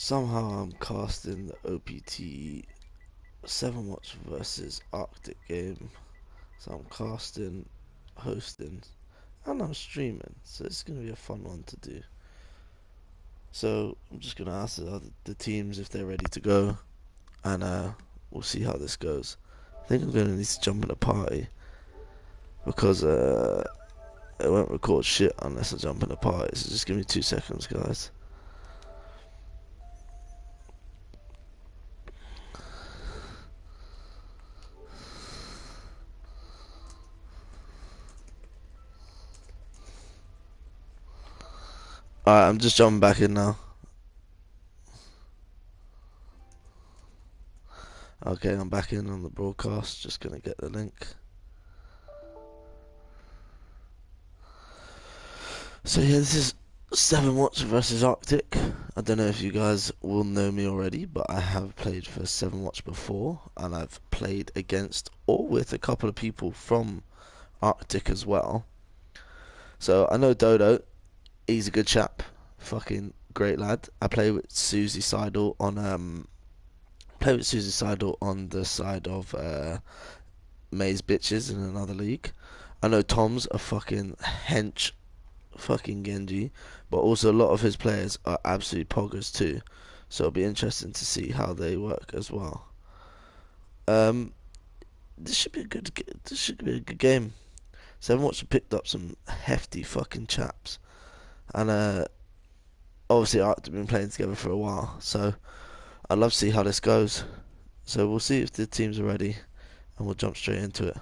Somehow I'm casting the OPT 7 watch versus Arctic game. So I'm casting, hosting, and I'm streaming. So it's gonna be a fun one to do. So I'm just gonna ask the teams if they're ready to go, and we'll see how this goes. I think I'm gonna need to jump in a party because it won't record shit unless I jump in a party. So just give me 2 seconds, guys. Alright, I'm just jumping back in now. Okay, I'm back in on the broadcast. Just gonna get the link. So yeah, this is 7watch versus Arctic. I don't know if you guys will know me already, but I have played for 7watch before, and I've played against or with a couple of people from Arctic as well. So I know Dodo. He's a good chap. Fucking great lad. I play with Susie Seidel on the side of May's bitches in another league. I know Tom's a fucking hench fucking Genji, but also a lot of his players are absolute poggers too. So it'll be interesting to see how they work as well. Um, this should be a good. This should be a good game. 7watch have picked up some hefty fucking chaps, and obviously Arctic have been playing together for a while. So I'd love to see how this goes. So we'll see if the teams are ready, and we'll jump straight into it.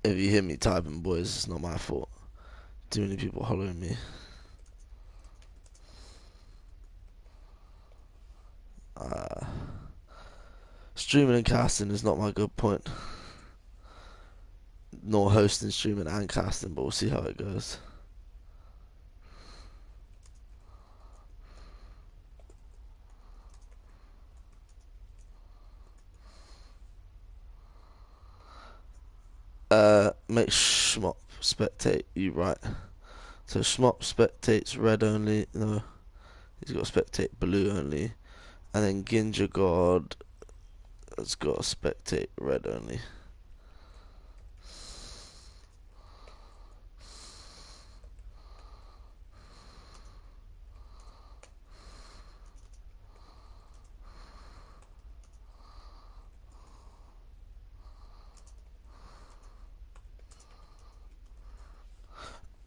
If you hear me typing, boys, it's not my fault. Too many people hollering me. Uh, Streaming and casting is not my good point. Nor hosting, streaming, and casting, but we'll see how it goes. Make Schmop spectate you right. So Schmop spectates red only. No, he's got spectate blue only. And then Ginja God has got spectate red only.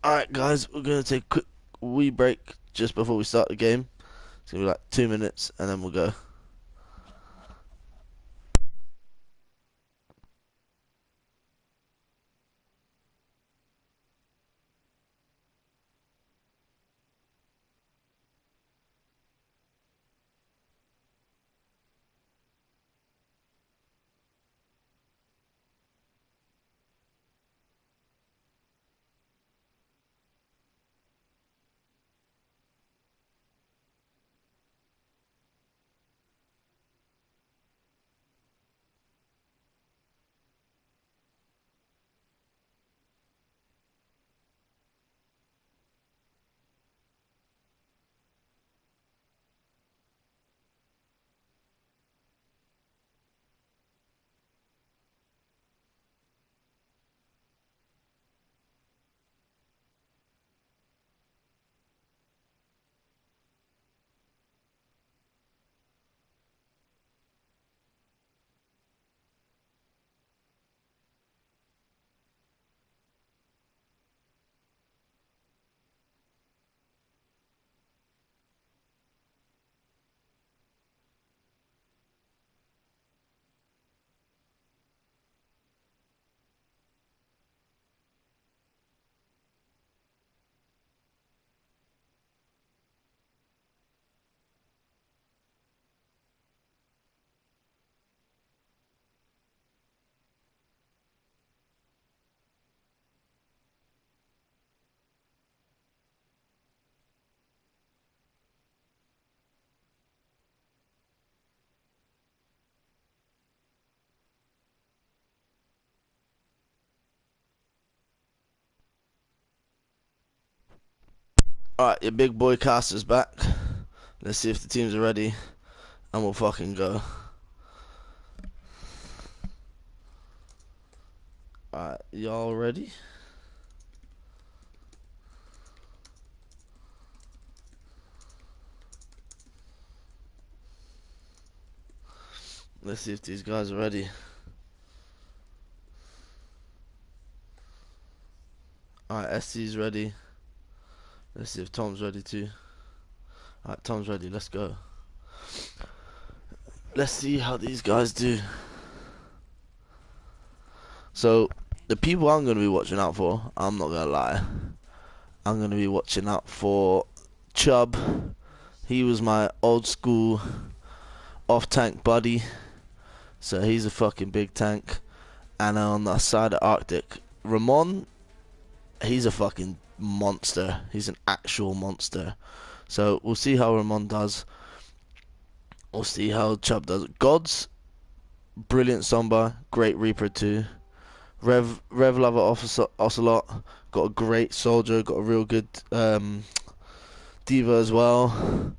Alright, guys, we're going to take a quick wee break just before we start the game. It's going to be like 2 minutes, and then we'll go. Alright, your big boy caster's back. Let's see if the teams are ready. And we'll fucking go. Alright, y'all ready? Let's see if these guys are ready. Alright, SC's ready. Let's see if Tom's ready too. Alright, Tom's ready, let's go. Let's see how these guys do. So, the people I'm going to be watching out for, I'm not going to lie. I'm going to be watching out for Chubb. He was my old school off-tank buddy. So he's a fucking big tank. And on the side of Arctic, Ramon, he's a fucking monster. He's an actual monster. So we'll see how Ramon does. We'll see how Chubb does. Gods, brilliant Somba, great Reaper too. Rev Lover Ocelot, got a great soldier, got a real good Diva as well.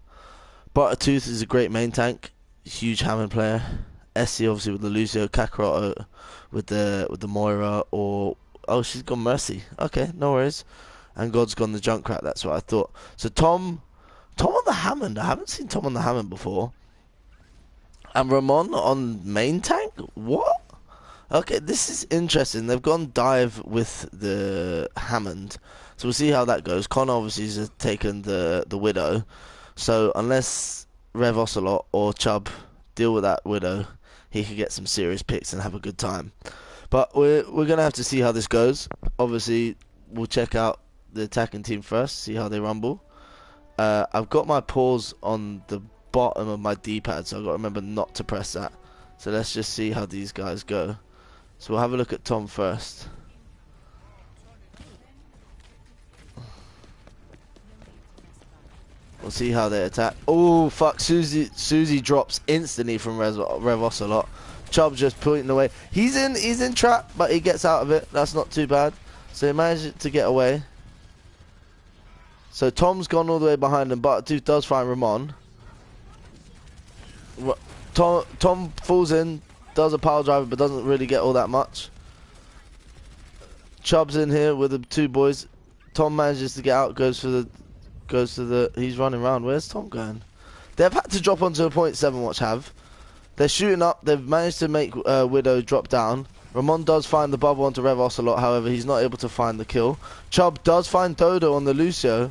Buttertooth is a great main tank, huge Hammond player. SC obviously with the Lucio, Kakarot with the Moira, or oh, she's gone Mercy. Okay, no worries. And God's gone the Junkrat. That's what I thought. So Tom on the Hammond. I haven't seen Tom on the Hammond before. And Ramon on main tank. What? Okay, this is interesting. They've gone dive with the Hammond, so we'll see how that goes. Connor obviously has taken the Widow, so unless Rev Ocelot or Chubb deal with that Widow, he could get some serious picks and have a good time. But we're gonna have to see how this goes. Obviously, we'll check out the attacking team first, see how they rumble. I've got my pause on the bottom of my D-pad, so I've got to remember not to press that. So let's just see how these guys go. So we'll have a look at Tom first. We'll see how they attack. Oh fuck! Susie drops instantly from Rev Ocelot. Chubb just pointing away. He's in trap, but he gets out of it. That's not too bad. So he managed to get away. So Tom's gone all the way behind him, but Tooth does find Ramon. Tom falls in, does a pile driver, but doesn't really get all that much. Chubb's in here with the two boys. Tom manages to get out, goes to the. He's running around. Where's Tom going? They've had to drop onto a point 7-watch have. They're shooting up. They've managed to make Widow drop down. Ramon does find the bubble onto Rev Ocelot. However, he's not able to find the kill. Chubb does find Dodo on the Lucio.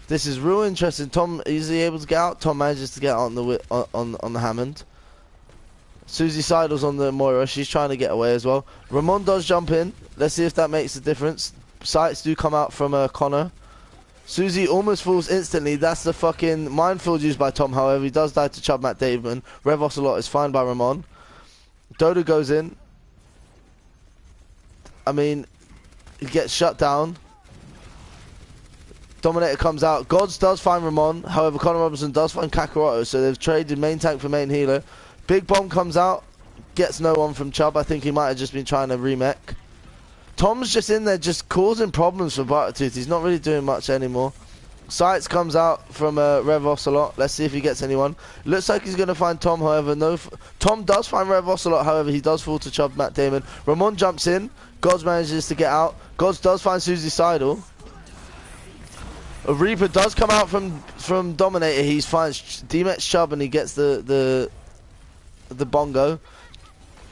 This is real interesting. Tom, is he able to get out? Tom manages to get out on the Hammond. Susie Seidel's on the Moira. She's trying to get away as well. Ramon does jump in. Let's see if that makes a difference. Sights do come out from Connor. Susie almost falls instantly. That's the fucking minefield used by Tom. However, he does die to Chubb Matt Damon. Rev Ocelot is fined by Ramon. Dodo goes in. I mean, he gets shut down. Dominator comes out. Gods does find Ramon. However, Connor Robinson does find Kakarot. So they've traded main tank for main healer. Big Bomb comes out. Gets no one from Chubb. I think he might have just been trying to remech. Tom's just in there just causing problems for Buttertooth. He's not really doing much anymore. Sights comes out from Rev Ocelot. Let's see if he gets anyone. Looks like he's going to find Tom, however. No. Tom does find Rev Ocelot, however. He does fall to Chubb Matt Damon. Ramon jumps in. Gods manages to get out. Gods does find Susie Seidel. A Reaper does come out from Dominator. He finds D-Met Chubb and he gets the bongo.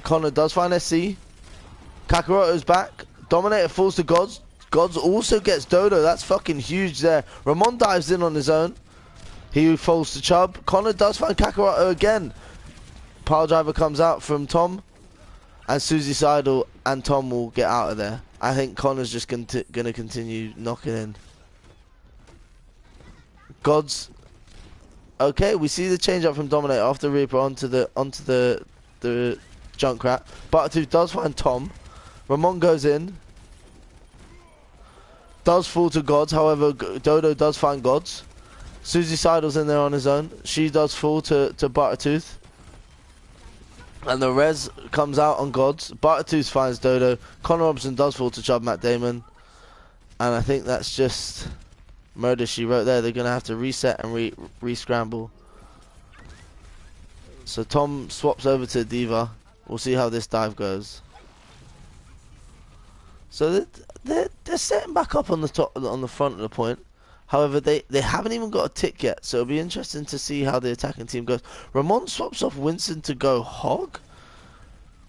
Connor does find SC. Kakaroto's back. Dominator falls to Gods. Gods also gets Dodo. That's fucking huge there. Ramon dives in on his own. He falls to Chubb. Connor does find Kakaroto again. Pile driver comes out from Tom. And Susie Seidel and Tom will get out of there. I think Connor's just going to continue knocking in. Gods. Okay, we see the change up from Dominator off the Reaper onto the Junkrat. Buttertooth does find Tom. Ramon goes in. Does fall to Gods, however Dodo does find Gods. Susie Seidel's in there on his own. She does fall to Buttertooth. And the res comes out on Gods. Buttertooth finds Dodo. Connor Robinson does fall to Chubb Matt Damon. And I think that's just Murder she wrote there. They're gonna have to reset and re-scramble. So Tom swaps over to D.Va. We'll see how this dive goes. So they're setting back up on the top, on the front of the point. However, they haven't even got a tick yet, so it'll be interesting to see how the attacking team goes. Ramon swaps off Winston to go Hog.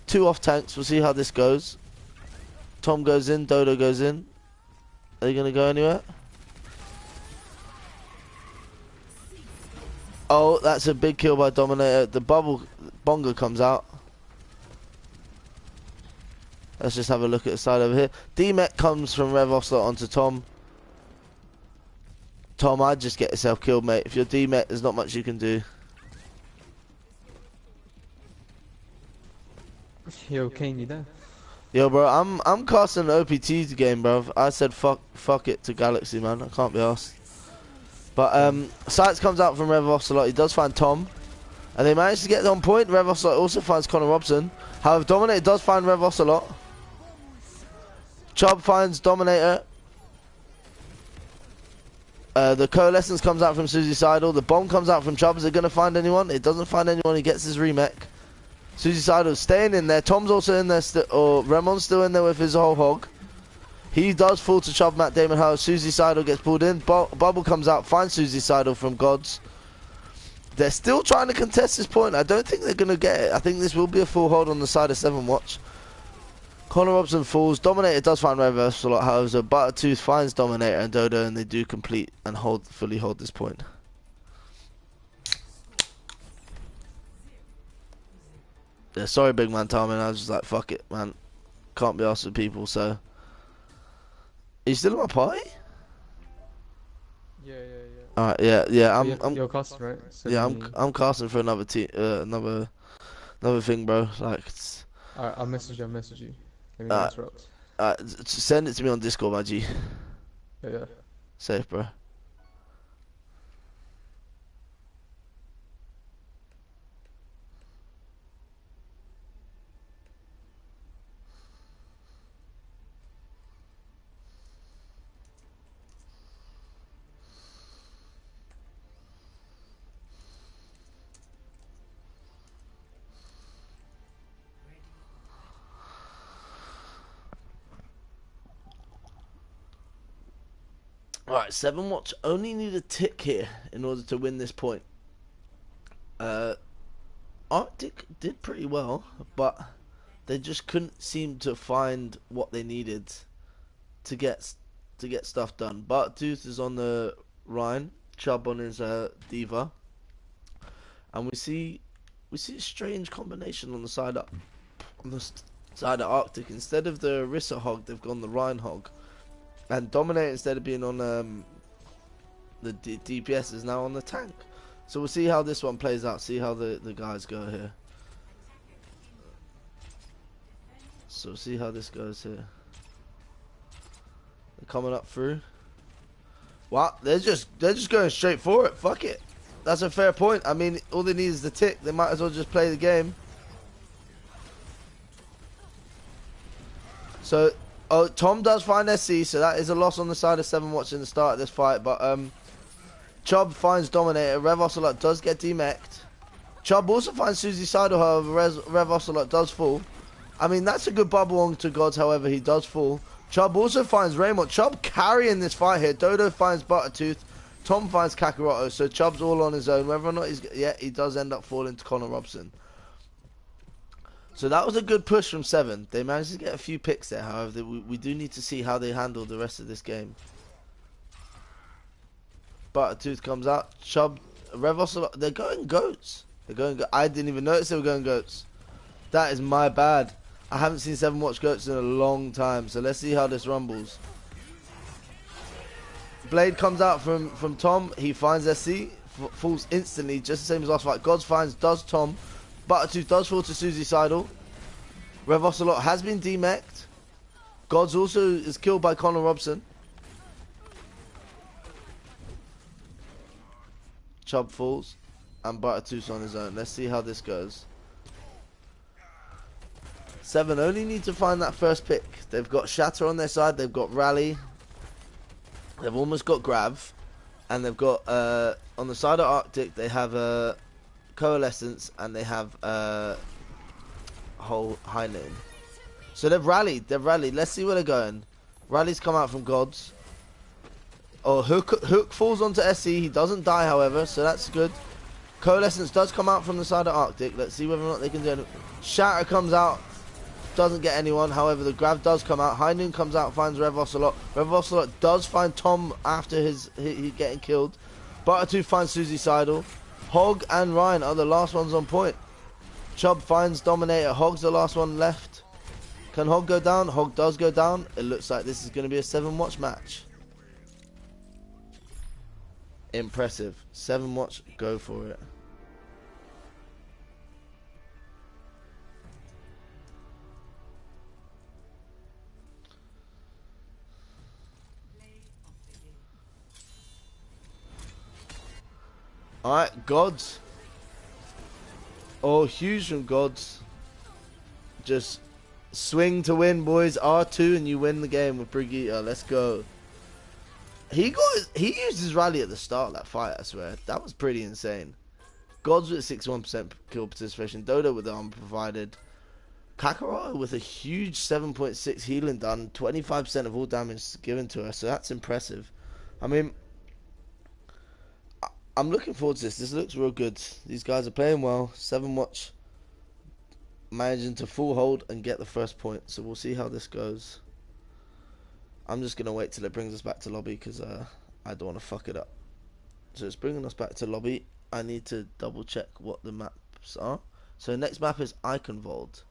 2 off tanks. We'll see how this goes. Tom goes in. Dodo goes in. Are they gonna go anywhere? Oh, that's a big kill by Dominator. The bubble bonga comes out. Let's just have a look at the side over here. D-Met comes from Rev Ocelot onto Tom. Tom, I'd just get yourself killed, mate. If you're D-Met, there's not much you can do. Yo, Kane, you there? Yo, bro, I'm casting an OPT game, bro. I said fuck it to Galaxy, man. I can't be arsed. But Sights comes out from Rev Ocelot. He does find Tom, and they manage to get on point. Rev Ocelot also finds Connor Robson. However, Dominator does find Rev Ocelot. Chubb finds Dominator. The Coalescence comes out from Susie Seidel. The bomb comes out from Chubb. Is it going to find anyone? It doesn't find anyone. He gets his remake. Susie Seidel's staying in there. Tom's also in there, or Ramon's still in there with his whole hog. He does fall to Chubb, Matt Damon. How Susie Seidel gets pulled in. Bubble comes out, finds Susie Seidel from Gods. They're still trying to contest this point. I don't think they're going to get it. I think this will be a full hold on the side of 7Watch. Connor Robson falls. Dominator does find Reverse a lot. However, Buttertooth finds Dominator and Dodo, and they do complete and fully hold this point. Yeah, sorry, big man, Tommy. I was just like, fuck it, man. Can't be asked with people, so. Are you still in my party? Yeah. Alright, yeah. I'm you're casting, right? So yeah, I'm casting for another another thing, bro. Like, it's, alright, I'll message you. Let me interrupt. send it to me on Discord, my G. Yeah. Safe, bro. Alright, 7Watch only need a tick here in order to win this point. Arctic did pretty well, but they just couldn't seem to find what they needed to get stuff done. Bartooth is on the Rhine, Chubb on his D.Va, and we see a strange combination on the side up on the side of Arctic. Instead of the Orisa hog, they've gone the Rhine hog. And Dominator, instead of being on the DPS, is now on the tank. So we'll see how this one plays out. See how the guys go here. So we'll see how this goes here. They're coming up through. Wow, they're just going straight for it. Fuck it. That's a fair point. I mean, all they need is the tick. They might as well just play the game. So. Oh, Tom does find SC, so that is a loss on the side of 7Watch in the start of this fight. But Chubb finds Dominator. Rev Ocelot does get demeched. Chubb also finds Susie Seidel, however, Rev Ocelot does fall. I mean, that's a good bubble on to Gods, however, he does fall. Chubb also finds Raymond. Chubb carrying this fight here. Dodo finds Buttertooth. Tom finds Kakaroto, so Chubb's all on his own. Whether or not he's... Yeah, he does end up falling to Connor Robson. So that was a good push from 7. They managed to get a few picks there, however. We do need to see how they handle the rest of this game. Buttertooth comes out. Chubb, Rev Ocelot, they're going goats. I didn't even notice they were going goats. That is my bad. I haven't seen 7Watch goats in a long time, so let's see how this rumbles. Blade comes out from Tom. He finds SC, falls instantly, just the same as last fight. Gods does Tom. Buttertooth does fall to Susie Seidel. Rev Ocelot has been demeched. Gods also is killed by Connor Robson. Chubb falls. And Buttertooth's on his own. Let's see how this goes. 7 only need to find that first pick. They've got Shatter on their side. They've got Rally. They've almost got Grav. And they've got on the side of Arctic they have Coalescence and they have whole High Noon. So they've rallied. Let's see where they're going. Rally's come out from Gods. Oh, Hook falls onto SC. He doesn't die, however, so that's good. Coalescence does come out from the side of Arctic. Let's see whether or not they can do it. Shatter comes out. Doesn't get anyone. However, the Grav does come out. High Noon comes out, finds Rev Ocelot. Rev Ocelot does find Tom after he getting killed. Butter2 finds Susie Seidel. Hog and Ryan are the last ones on point. Chubb finds Dominator. Hog's the last one left. Can Hog go down? Hog does go down. It looks like this is going to be a 7-watch match. Impressive. 7-watch, go for it. Alright, Gods. Oh, huge from Gods. Just swing to win, boys. R2 and you win the game with Brigitte. Let's go. He used his rally at the start of that fight, I swear. That was pretty insane. Gods with 61% kill participation. Dodo with the armor provided. Kakarot with a huge 7.6 healing done. 25% of all damage given to her. So that's impressive. I mean, I'm looking forward to this. This looks real good. These guys are playing well. 7-watch managing to full hold and get the first point. So we'll see how this goes. I'm just going to wait till it brings us back to lobby because I don't want to fuck it up. So it's bringing us back to lobby. I need to double check what the maps are. So next map is Eichenwald.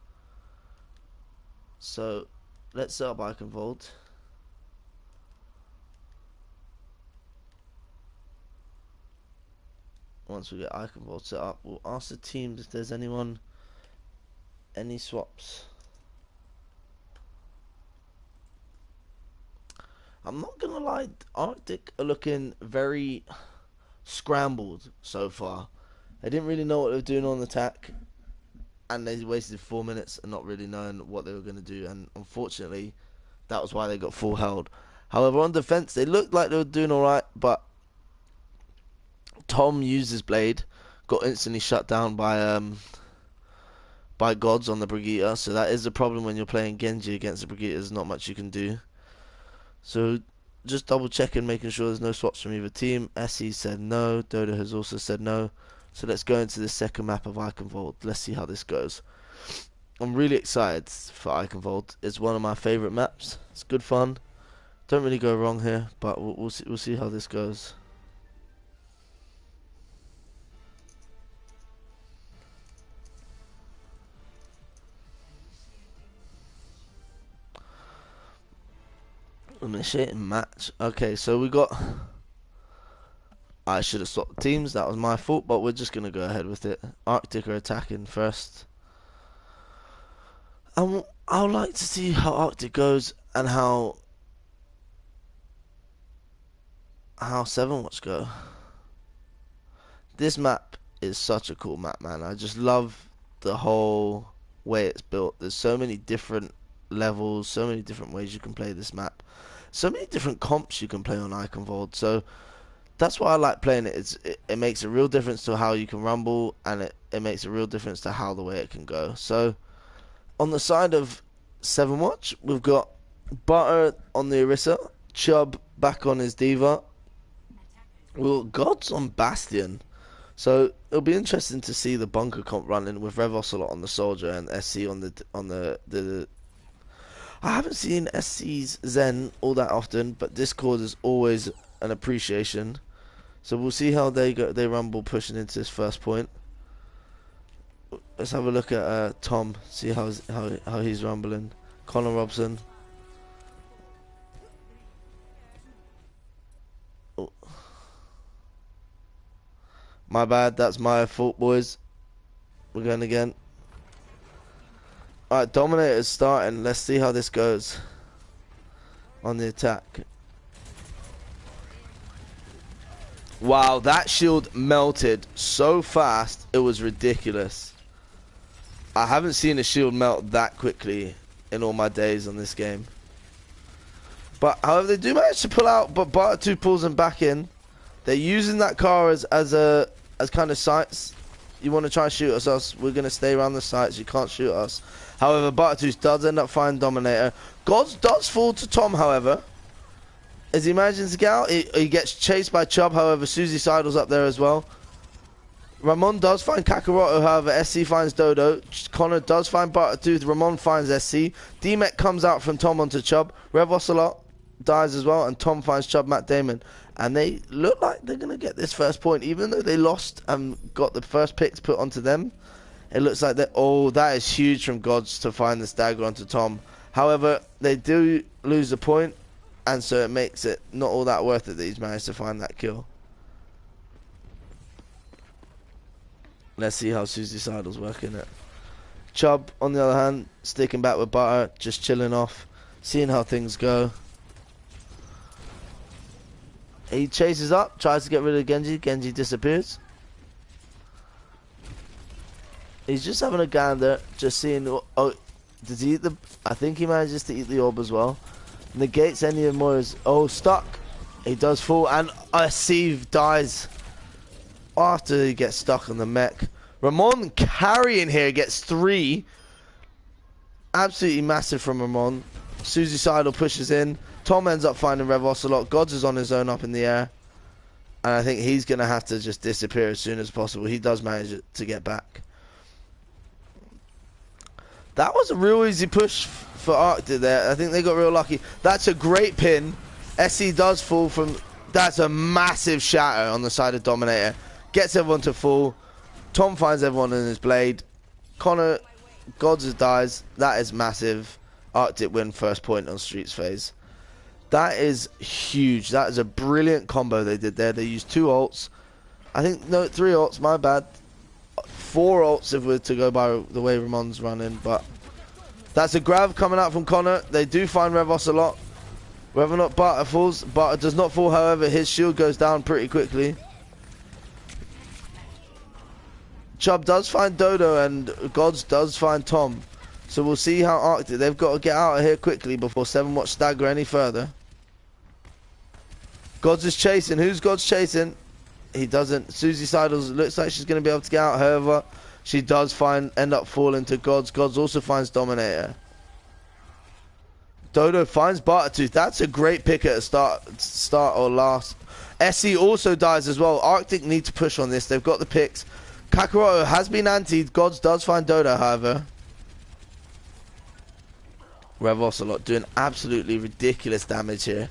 So let's set up Eichenwald. Once we get Eichenwald set up, we'll ask the teams if there's any swaps. I'm not gonna lie, Arctic are looking very scrambled so far. They didn't really know what they were doing on attack, and they wasted 4 minutes and not really knowing what they were gonna do. And unfortunately, that was why they got full held. However, on defense, they looked like they were doing all right, but Tom used his blade, got instantly shut down by Gods on the Brigitte. So that is the problem when you're playing Genji against the Brigitte. There's not much you can do. So just double checking, making sure there's no swaps from either team. SE said no. Dodo has also said no. So let's go into the second map of Eichenwald. Let's see how this goes. I'm really excited for Eichenwald. It's one of my favourite maps. It's good fun. Don't really go wrong here, but we'll see how this goes. Initiating match. Okay, so we got... I should have swapped the teams. That was my fault, but we're just going to go ahead with it. Arctic are attacking first. I would like to see how Arctic goes and how 7-watch go. This map is such a cool map, man. I just love the whole way it's built. There's so many different levels, so many different ways you can play this map, so many different comps you can play on Eichenwald. So that's why I like playing it. It makes a real difference to how you can rumble, and it makes a real difference to how the way it can go. So on the side of 7-watch, we've got Butter on the Orisa, Chubb back on his Diva, well, Gods on Bastion. So it'll be interesting to see the bunker comp running with Rev Ocelot on the Soldier and SC on the I haven't seen SC's Zen all that often, but Discord is always an appreciation. So we'll see how they rumble pushing into this first point. Let's have a look at Tom, see how he's rumbling. Connor Robson. Oh. My bad, that's my fault, boys. We're going again. Alright, Dominator is starting. Let's see how this goes on the attack. Wow, that shield melted so fast, it was ridiculous. I haven't seen a shield melt that quickly in all my days on this game. But, however, they do manage to pull out, but Butter2 pulls them back in. They're using that car as kind of sights. You want to try and shoot us, we're going to stay around the sights. You can't shoot us. However, Bartooth does end up finding Dominator. Gods does fall to Tom, however. As he manages to get out, he gets chased by Chubb. However, Susie Seidel's up there as well. Ramon does find Kakaroto, however, SC finds Dodo. Connor does find Bartooth. Ramon finds SC. D-Mech comes out from Tom onto Chubb. Rev Ocelot dies as well, and Tom finds Chubb Matt Damon. And they look like they're going to get this first point, even though they lost and got the first picks put onto them. It looks like that. Oh, that is huge from Gods to find this dagger onto Tom. However, they do lose the point, and so it makes it not all that worth it that he's managed to find that kill. Let's see how Susie Seidel's working it. Chubb, on the other hand, sticking back with Butter, just chilling off, seeing how things go. He chases up, tries to get rid of Genji. Genji disappears. He's just having a gander, just seeing. Oh, does he eat the? I think he manages to eat the orb as well. Negates any of Moira's. Oh, stuck. He does fall, and Steve dies after he gets stuck on the mech. Ramon carrying here gets 3. Absolutely massive from Ramon. Susie Seidel pushes in. Tom ends up finding Rev Ocelot. Gods is on his own up in the air. And I think he's going to have to just disappear as soon as possible. He does manage to get back. That was a real easy push for Arctic there. I think they got real lucky. That's a great pin. SC does fall from... That's a massive shatter on the side of Dominator. Gets everyone to fall. Tom finds everyone in his blade. Connor, Gods dies. That is massive. Arctic win first point on Streets phase. That is huge. That is a brilliant combo they did there. They used 2 ults. I think, no, 3 ults, my bad. 4 ults if we're to go by the way Ramon's running, but that's a grab coming out from Connor. They do find Rev Ocelot. Whether or not Barter falls, Barter does not fall, however, his shield goes down pretty quickly. Chubb does find Dodo, and Gods does find Tom. So we'll see how Arctic... They've got to get out of here quickly before 7watch stagger any further. Gods is chasing. Who's Gods chasing? He doesn't. Susie Seidel looks like she's going to be able to get out. However, she does end up falling to Gods. Gods also finds Dominator. Dodo finds Bartooth. That's a great pick at start or last. SE also dies as well. Arctic need to push on this. They've got the picks. Kakaroto has been antied. Gods does find Dodo, however. Rev Ocelot doing absolutely ridiculous damage here.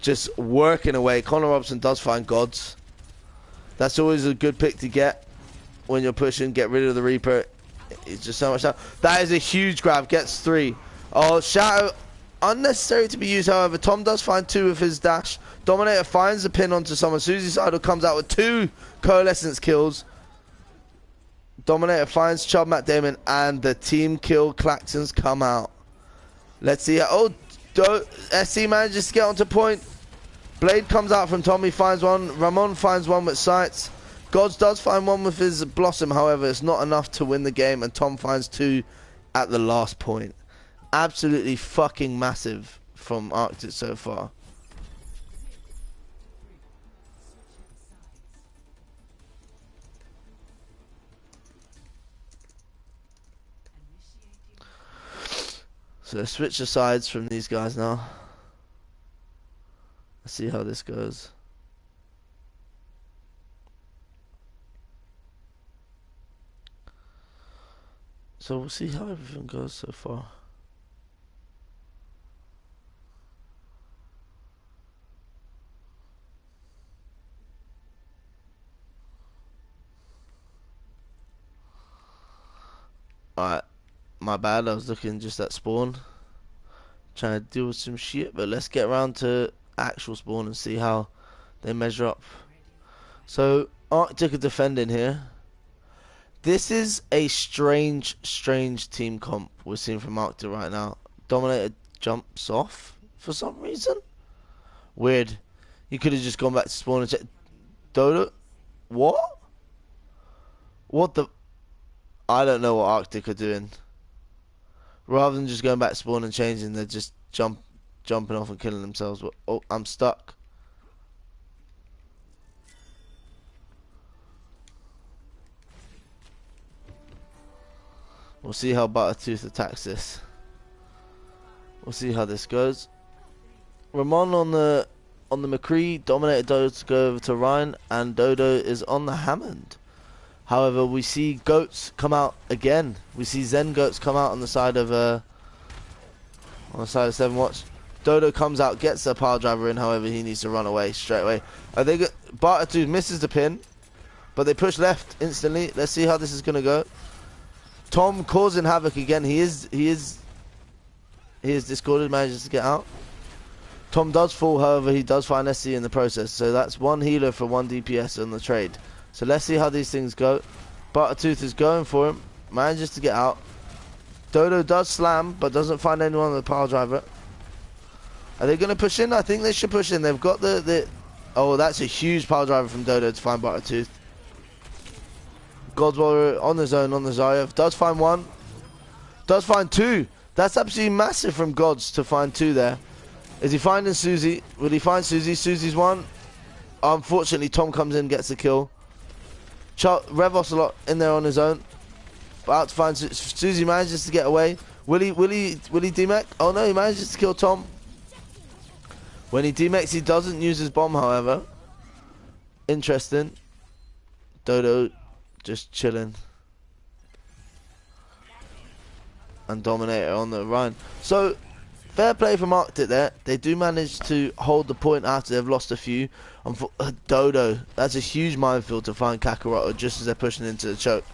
Just working away. Connor Robson does find Gods. That's always a good pick to get when you're pushing. Get rid of the Reaper. It's just so much time. That is a huge grab. Gets 3. Oh, Shadow. Unnecessary to be used, however. Tom does find 2 with his dash. Dominator finds the pin onto someone. Susie Seidel comes out with 2 Coalescence kills. Dominator finds Chubb Matt Damon, and the team kill Claxons come out. Let's see. Oh, SC manages to get onto point. Blade comes out from Tommy, finds one. Ramon finds one with sights. Gods does find one with his Blossom, however, it's not enough to win the game, and Tom finds 2 at the last point. Absolutely fucking massive from Arctic so far. So let's switch the sides from these guys now. Let's see how this goes. So we'll see how everything goes so far. Alright, my bad, I was looking just at spawn. Trying to deal with some shit, but let's get around to actual spawn and see how they measure up. So, Arctic are defending here. This is a strange team comp we're seeing from Arctic right now. Dominator jumps off for some reason. Weird. You could have just gone back to spawn and checked. Dodo? What? What the... I don't know what Arctic are doing. Rather than just going back to spawn and changing, they're just jumping off and killing themselves. Oh, I'm stuck. We'll see how Buttertooth attacks this. We'll see how this goes. Ramon on the McCree, dominated Dodo to go over to Ryan, and Dodo is on the Hammond. However, we see goats come out again. We see Zen goats come out on the side of 7watch. Dodo comes out, gets the pile driver in. However, he needs to run away straight away. I think Bartatu misses the pin, but they push left instantly. Let's see how this is gonna go. Tom causing havoc again. He is discorded, manages to get out. Tom does fall, however, he does find SC in the process. So that's one healer for one DPS on the trade. So let's see how these things go. Buttertooth is going for him, manages to get out. Dodo does slam, but doesn't find anyone on the pile driver. Are they going to push in? I think they should push in. They've got the... Oh, that's a huge pile driver from Dodo to find Buttertooth. God's Warrior on his own on the Zarya. Does find one. Does find two. That's absolutely massive from Gods to find two there. Is he finding Susie? Will he find Susie? Susie's one. Unfortunately, Tom comes in, gets the kill. Rev Ocelot in there on his own. About to find Susie, manages to get away. Will he demech? Oh no, he manages to kill Tom. When he demechs, he doesn't use his bomb, however. Interesting. Dodo just chilling. And Dominator on the run. So, fair play from Arctic there. They do manage to hold the point after they've lost a few. Dodo, that's a huge minefield to find Kakarot just as they're pushing into the choke.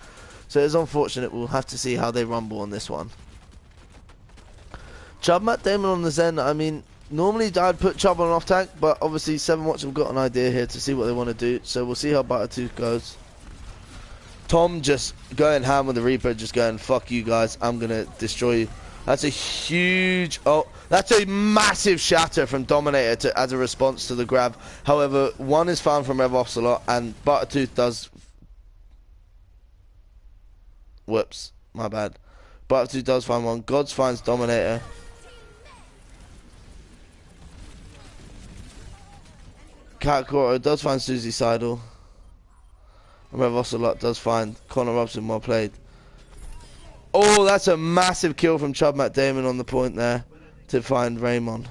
So it's unfortunate. We'll have to see how they rumble on this one. Chubb, Matt Damon on the Zen. I mean, normally I'd put Chubb on off tank, but obviously 7watch have got an idea here to see what they want to do. So we'll see how Buttertooth goes. Tom just going ham with the Reaper, just going, fuck you guys, I'm going to destroy you. That's a huge... Oh, that's a massive shatter from Dominator as a response to the grab. However, one is found from Rev Ocelot, and Buttertooth does... Whoops, my bad. Buttertooth does find one. Gods finds Dominator. Kakarot does find Susie Seidel. And Rev Ocelot does find Connor Robson, well played. Oh, that's a massive kill from Chubb Matt Damon on the point there to find Raymond.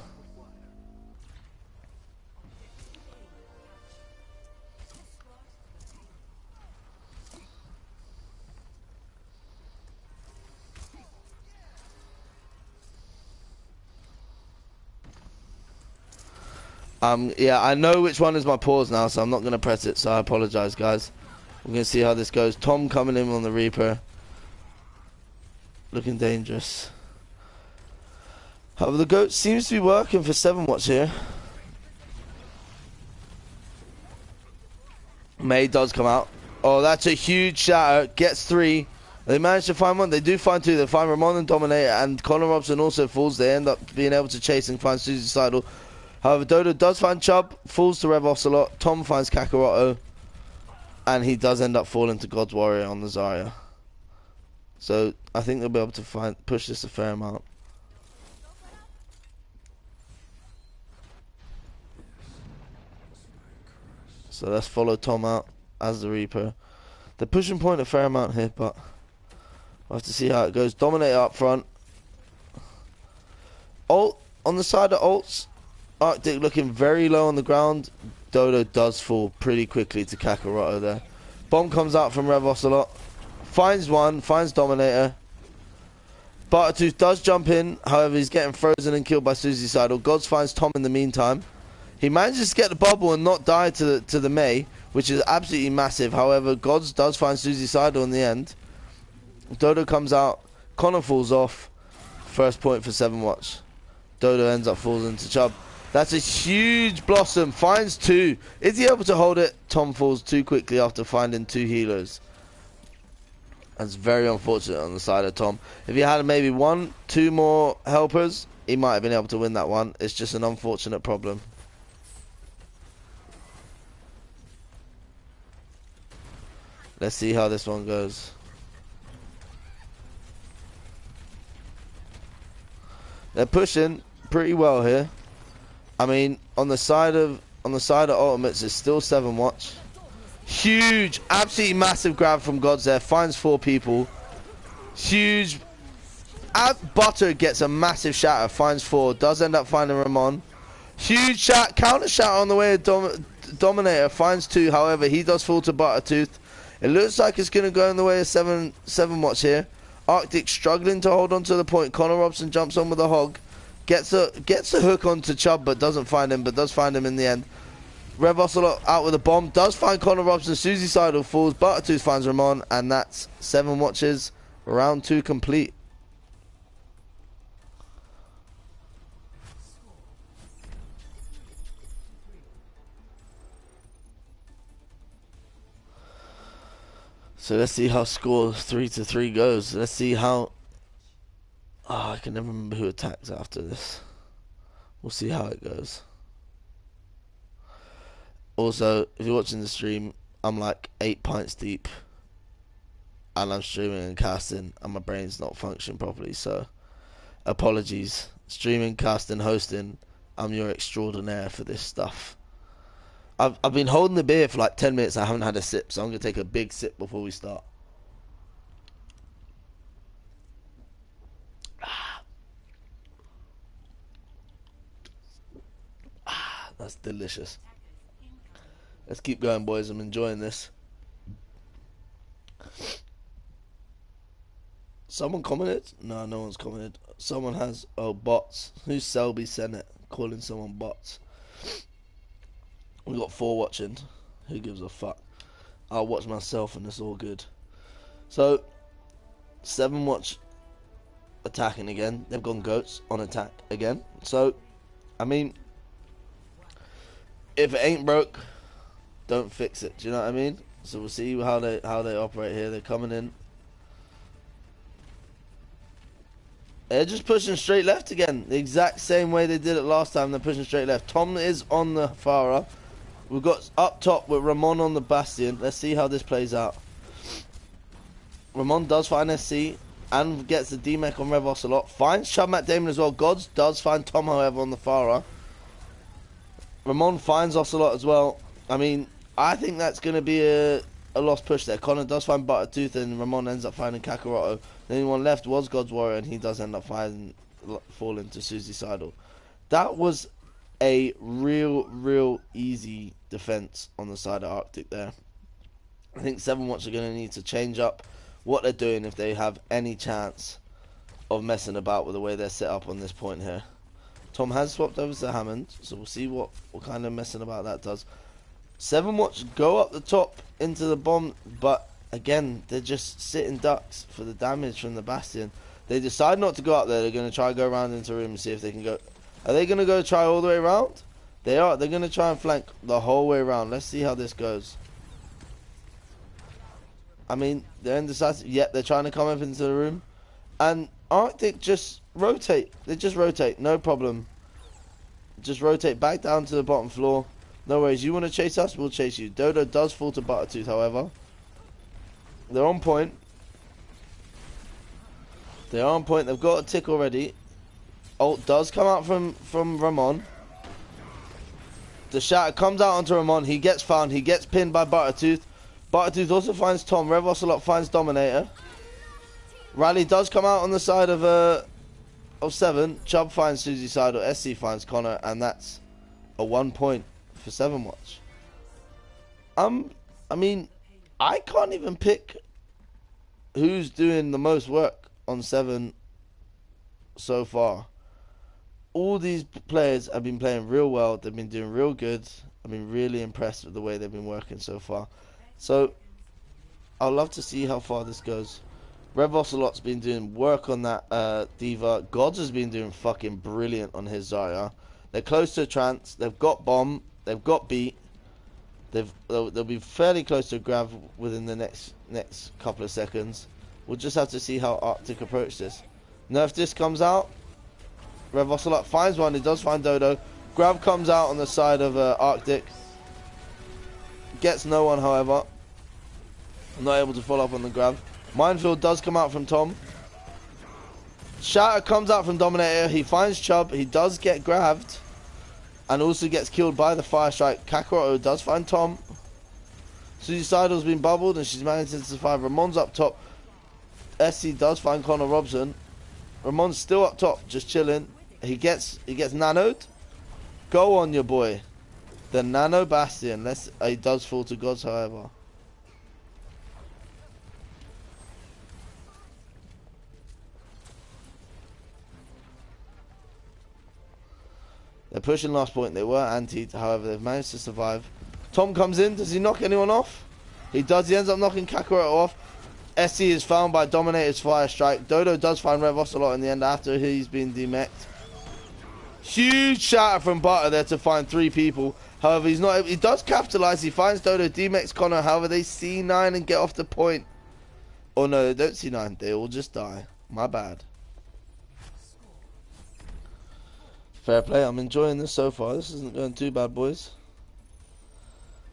Yeah, I know which one is my pause now, so I'm not going to press it, so I apologize, guys. We're going to see how this goes. Tom coming in on the Reaper. Looking dangerous. However, the goat seems to be working for 7watch here. May does come out. Oh, that's a huge shatter. Gets three. They manage to find one. They do find two. They find Ramon and Dominator, and Connor Robson also falls. They end up being able to chase and find Susie Seidel. However, Dodo does find Chubb, falls to Rev Ocelot. Tom finds Kakarotto, and he does end up falling to God's Warrior on the Zarya. So I think they'll be able to push this a fair amount. So let's follow Tom out as the Reaper. They're pushing point a fair amount here, but we'll have to see how it goes. Dominator up front. Ult on the side of ults. Arctic looking very low on the ground. Dodo does fall pretty quickly to Kakarotto there. Bomb comes out from Rev Ocelot. Finds one, finds Dominator. Buttertooth does jump in, however he's getting frozen and killed by Susie Seidel. Gods finds Tom in the meantime. He manages to get the bubble and not die to the May, which is absolutely massive. However, Gods does find Susie Seidel in the end. Dodo comes out, Connor falls off. First point for 7watch. Dodo ends up falling into Chubb. That's a huge Blossom, finds two. Is he able to hold it? Tom falls too quickly after finding two healers. That's very unfortunate on the side of Tom. If he had maybe one, two more helpers, he might have been able to win that one. It's just an unfortunate problem. Let's see how this one goes. They're pushing pretty well here. I mean, on the side of ultimates, it's still 7watch. Huge, absolutely massive grab from Gods there. Finds four people. Huge. Butter gets a massive shatter, finds 4, does end up finding Ramon. Huge shot, counter shot on the way of Dominator, finds 2, however, he does fall to Buttertooth. It looks like it's going to go in the way of 7 watch here. Arctic struggling to hold on to the point. Connor Robson jumps on with a hog. Gets a hook onto Chubb, but doesn't find him, but does find him in the end. Rev Ocelot out with a bomb, does find Connor Robson. Susie Seidel falls, Buttertooth finds Ramon, and that's 7 watches. Round 2 complete. So let's see how score 3-3 goes. Let's see how... Oh, I can never remember who attacks after this. We'll see how it goes. Also, if you're watching the stream, I'm like 8 pints deep. And I'm streaming and casting, and my brain's not functioning properly, so... Apologies. Streaming, casting, hosting, I'm your extraordinaire for this stuff. I've been holding the beer for like 10 minutes. I haven't had a sip, so I'm going to take a big sip before we start. That's delicious. Let's keep going, boys. I'm enjoying this. Someone commented? No, no one's commented. Someone has. Oh, bots. Who's Selby Senate calling someone bots? We got 4 watching. Who gives a fuck? I'll watch myself and it's all good. So, 7 watch attacking again. They've gone goats on attack again. So, I mean, if it ain't broke, don't fix it. Do you know what I mean? So we'll see how they operate here. They're coming in. They're just pushing straight left again. The exact same way they did it last time. They're pushing straight left. Tom is on the Farah. We've got up top with Ramon on the Bastion. Let's see how this plays out. Ramon does find SC and gets the D-Mech on Rev Ocelot. Finds Chub Matt Damon as well. Gods does find Tom, however, on the Farah. Ramon finds Ocelot as well. I mean, I think that's going to be a lost push there. Connor does find Buttertooth and Ramon ends up finding Kakarotto. The only one left was God's Warrior and he does end up falling to Susie Seidel. That was a real easy defense on the side of Arctic there. I think 7 watch are going to need to change up what they're doing if they have any chance of messing about with the way they're set up on this point here. Tom has swapped over to Hammond, so we'll see what kind of messing about that does. 7 watch go up the top into the bomb, but again, they're just sitting ducks for the damage from the Bastion. They decide not to go up there. They're going to try and go around into the room and see if they can go. Are they going to go try all the way around? They are. They're going to try and flank the whole way around. Let's see how this goes. I mean, they're indecisive. Yep, they're trying to come up into the room. And Arctic just rotate. They just rotate. No problem. Just rotate back down to the bottom floor. No worries. You want to chase us? We'll chase you. Dodo does fall to Buttertooth, however. They're on point. They're on point. They've got a tick already. Ult does come out from Ramon. The shatter comes out onto Ramon. He gets found. He gets pinned by Buttertooth. Buttertooth also finds Tom. Rev Ocelot finds Dominator. Rally does come out on the side of 7. Chubb finds Susie Seidel. SC finds Connor. And that's a 1 point for 7 watch. I mean, I can't even pick who's doing the most work on 7 so far. All these players have been playing real well. They've been doing real good. I've been really impressed with the way they've been working so far. So, I'd love to see how far this goes. Rev Ocelot's been doing work on that Diva. Gods has been doing fucking brilliant on his Zarya. They're close to a trance. They've got bomb. They've got beat. They'll be fairly close to grab within the next couple of seconds. We'll just have to see how Arctic approach this. Nerf disc comes out. Rev Ocelot finds one. He does find Dodo. Grab comes out on the side of Arctic. Gets no one, however. Not able to follow up on the grab. Minefield does come out from Tom. Shatter comes out from Dominator. He finds Chubb. He does get grabbed. And also gets killed by the fire strike. Kakarotto does find Tom. Susie Seidel's been bubbled and she's managed to survive. Ramon's up top. SC does find Connor Robson. Ramon's still up top, just chilling. He gets nanoed. Go on, your boy. The Nano Bastion. He does fall to gods, however. They're pushing last point. They were antied, however, they've managed to survive. Tom comes in. Does he knock anyone off? He does. He ends up knocking Kakarot off. SC is found by Dominator's Fire Strike. Dodo does find Rev Ocelot in the end after he's been demeched. Huge shatter from Butter there to find 3 people. However, he's not. He does capitalize. He finds Dodo, demects Connor. However, they C9 and get off the point. Oh no, they don't C9. They all just die. My bad. Fair play. I'm enjoying this so far. This isn't going too bad, boys.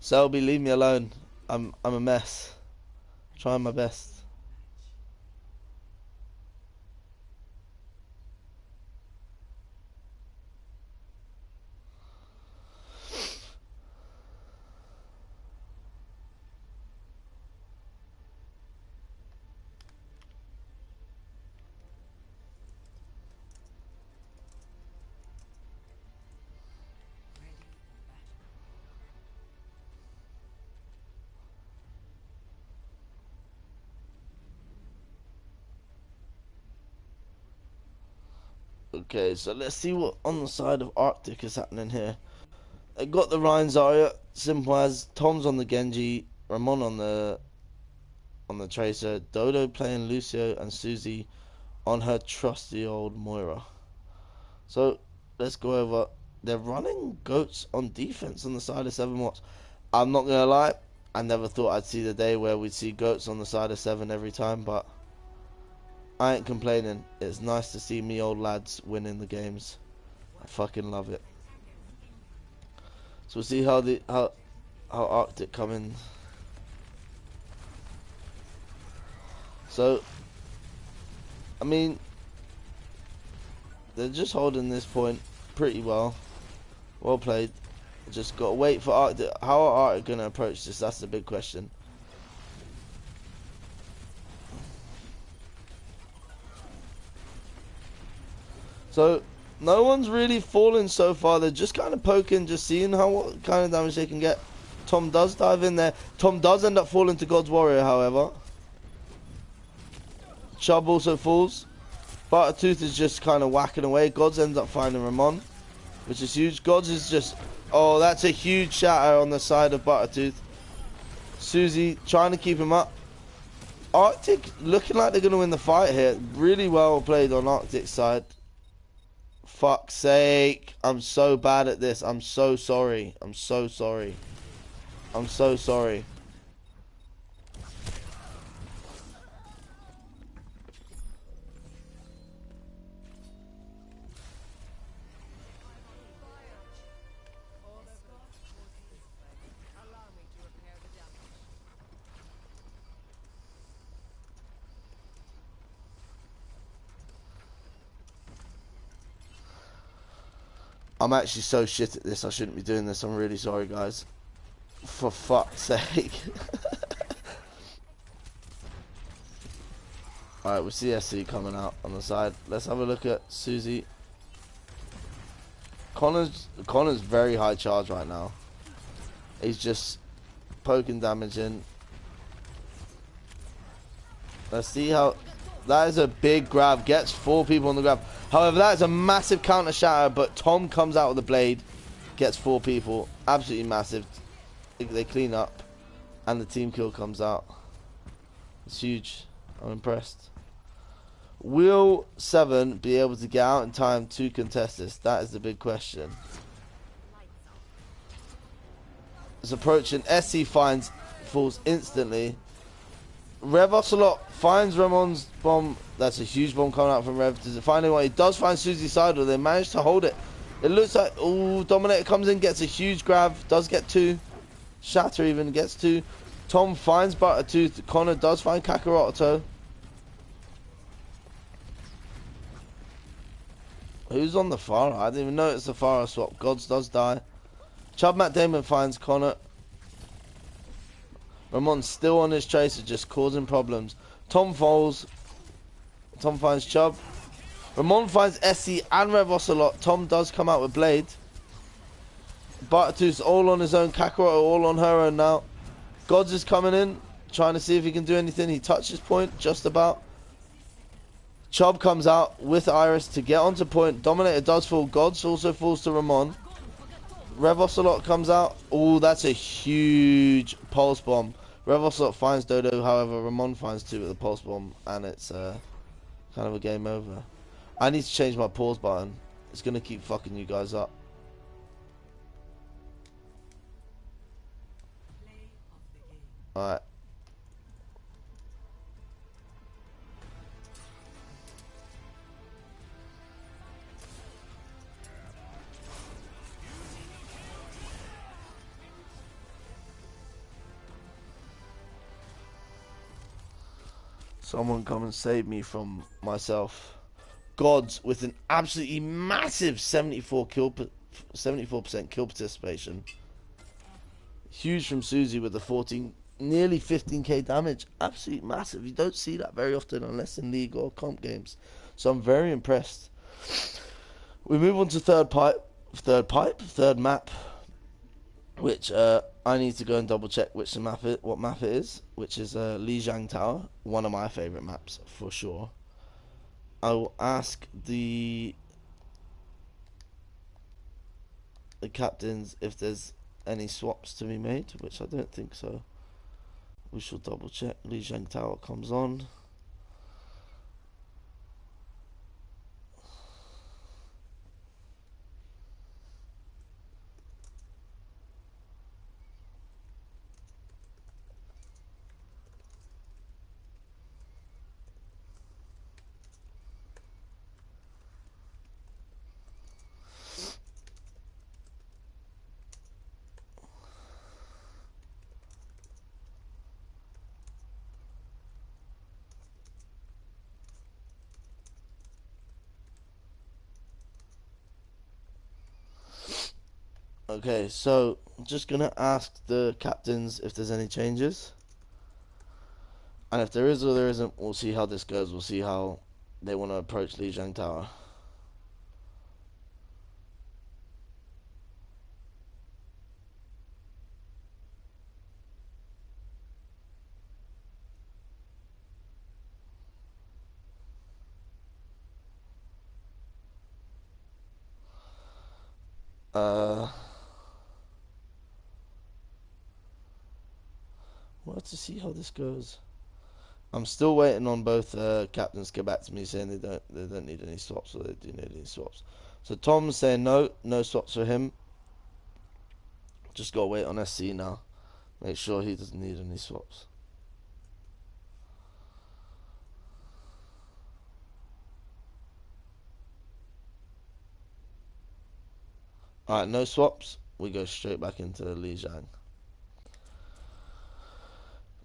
Selby, leave me alone. I'm a mess. Trying my best. Okay, so let's see what on the side of Arctic is happening here. They got the Ryan Zarya, simple as. Tom's on the Genji, Ramon on the Tracer, Dodo playing Lucio, and Susie on her trusty old Moira. So let's go over. They're running goats on defense on the side of 7-Watch. I'm not gonna lie, I never thought I'd see the day where we'd see goats on the side of 7 every time, but I ain't complaining. It's nice to see me old lads winning the games. I fucking love it. So we'll see how Arctic come in. So, I mean, they're just holding this point pretty well. Well played. Just got to wait for Arctic. How are Arctic going to approach this? That's the big question. So, no one's really fallen so far. They're just kind of poking, just seeing what kind of damage they can get. Tom does dive in there. Tom does end up falling to God's Warrior, however. Chubb also falls. Buttertooth is just kind of whacking away. Gods ends up finding Ramon, which is huge. Gods is just... Oh, that's a huge shatter on the side of Buttertooth. Susie trying to keep him up. Arctic looking like they're going to win the fight here. Really well played on Arctic's side. Fuck's sake. I'm so bad at this. I'm so sorry. I'm so sorry. I'm so sorry. I'm actually so shit at this. I shouldn't be doing this. I'm really sorry, guys. For fuck's sake. Alright, we'll see SC coming out on the side. Let's have a look at Susie. Connor's very high charge right now. He's just poking damage in. Let's see how... That is a big grab. Gets 4 people on the grab. However, that is a massive counter shatter, but Tom comes out with the blade. Gets 4 people. Absolutely massive. They clean up. And the team kill comes out. It's huge. I'm impressed. Will 7 be able to get out in time to contest this? That is the big question. It's approaching. SC falls instantly. Rev Ocelot finds Ramon's bomb. That's a huge bomb coming out from Rev. Does it find anyone? He does find Susie Sidle. They managed to hold it. It looks like... Oh, Dominator comes in, gets a huge grab. Does get 2. Shatter even gets 2. Tom finds Buttertooth. Connor does find Kakarot. Who's on the Farah? I didn't even know it's the Farah swap. Gods does die. Chubb Matt Damon finds Connor. Ramon's still on his tracer, just causing problems. Tom falls. Tom finds Chubb. Ramon finds SC and Rev Ocelot. Tom does come out with Blade. Bartatu's all on his own. Kakarot all on her own now. Gods is coming in, trying to see if he can do anything. He touches point, just about. Chubb comes out with Iris to get onto point. Dominator does fall. Gods also falls to Ramon. Rev Ocelot comes out. Oh, that's a huge pulse bomb. Rev Ocelot finds Dodo, however, Ramon finds 2 with the pulse bomb, and it's kind of a game over. I need to change my pause button. It's going to keep fucking you guys up. Alright. Someone come and save me from myself. Gods with an absolutely massive 74% kill participation. Huge from Susie with the nearly 15k damage. Absolutely massive. You don't see that very often unless in league or comp games. So I'm very impressed. We move on to third map, which I need to go and double check what map it is, which is Lijiang Tower, one of my favourite maps for sure. I will ask the captains if there's any swaps to be made, which I don't think so. We shall double check. Lijiang Tower comes on. Okay, so I'm just gonna ask the captains if there's any changes, and if there is or there isn't, we'll see how this goes. We'll see how they want to approach Lijiang Tower. We'll have to see how this goes. I'm still waiting on both captains to get back to me saying they don't need any swaps, or they do need any swaps. So Tom's saying no swaps for him. Just gotta wait on SC now. Make sure he doesn't need any swaps. Alright, no swaps. We go straight back into Lijiang.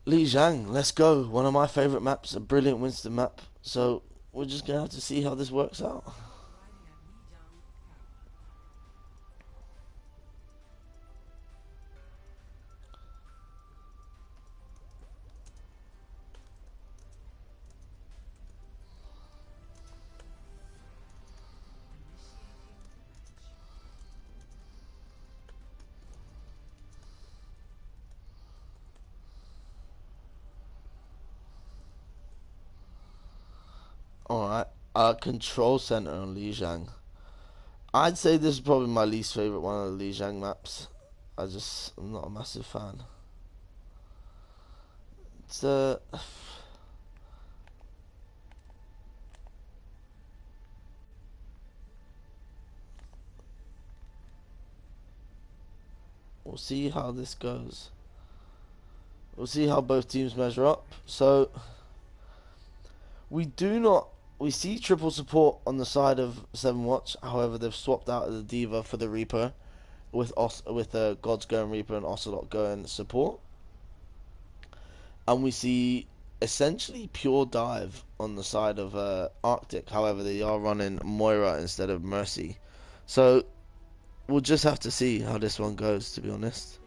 Lijiang, let's go. One of my favourite maps, a brilliant Winston map. So we're just gonna have to see how this works out. Alright, control center on Lijiang. I'd say this is probably my least favourite one of the Lijiang maps. I'm not a massive fan. It's we'll see how this goes. We'll see how both teams measure up. So we see triple support on the side of 7Watch. However, they've swapped out the Diva for the Reaper, with Gods going Reaper and Ocelot going support. And we see essentially pure dive on the side of Arctic. However, they are running Moira instead of Mercy. So we'll just have to see how this one goes, to be honest.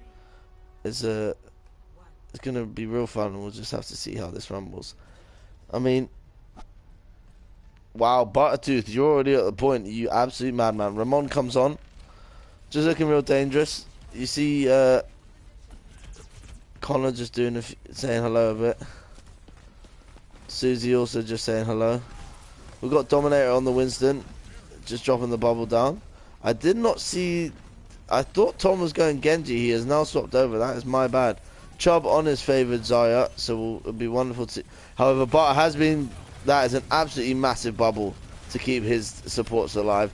It's gonna be real fun, and we'll just have to see how this rumbles. I mean, Wow, Buttertooth, you're already at the point. You absolute madman. Ramon comes on. Just looking real dangerous. You see Connor just doing saying hello a bit. Susie also just saying hello. We've got Dominator on the Winston. Just dropping the bubble down. I did not see... I thought Tom was going Genji. He has now swapped over. That is my bad. Chubb on his favoured Zarya. So it'll be wonderful to... However, Butter has been... That is an absolutely massive bubble to keep his supports alive.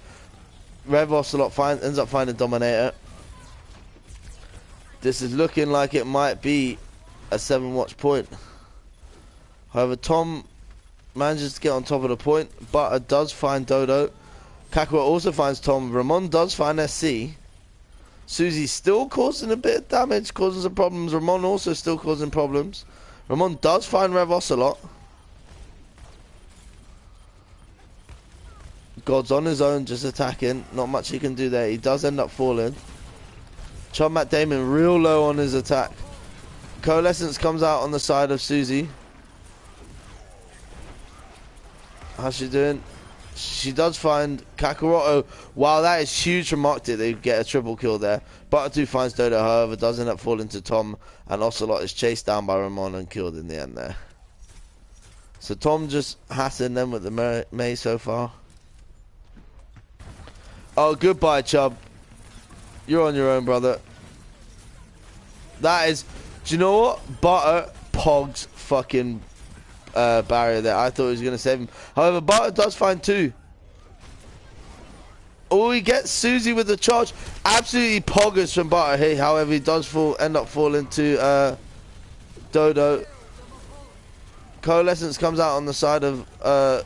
Rev Ocelot ends up finding Dominator. This is looking like it might be a 7-watch point. However, Tom manages to get on top of the point. Butter does find Dodo. Kakarot also finds Tom. Ramon does find SC. Susie's still causing a bit of damage, causing some problems. Ramon also still causing problems. Ramon does find Rev Ocelot. God's on his own, just attacking. Not much he can do there. He does end up falling. Chum Matt Damon real low on his attack. Coalescence comes out on the side of Susie. How's she doing? She does find Kakarot. Wow, that is huge from Arctic. They get a triple kill there. Butter2 finds Dodo, however, does end up falling to Tom. And Ocelot is chased down by Ramon and killed in the end there. So Tom just hassling them with the Mei so far. Oh, goodbye, Chubb. You're on your own, brother. That is... Do you know what? Butter pogs fucking barrier there. I thought he was going to save him. However, Butter does find two. Oh, he gets Susie with the charge. Absolutely poggers from Butter here. However, he does end up falling to Dodo. Coalescence comes out on the side of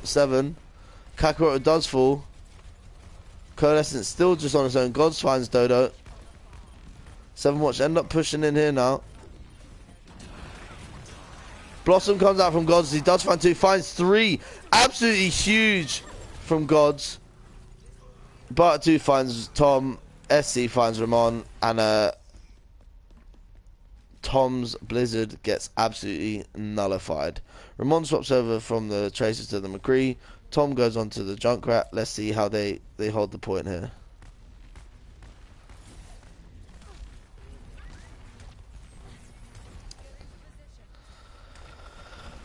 7. Kakarot does fall. Coalescence still just on his own. Gods finds Dodo. 7-watch end up pushing in here now. Blossom comes out from Gods. He does find 2. Finds 3. Absolutely huge from Gods. Butter2 finds Tom. SC finds Ramon. And Tom's Blizzard gets absolutely nullified. Ramon swaps over from the Tracer to the McCree. Tom goes on to the Junkrat. Let's see how they hold the point here.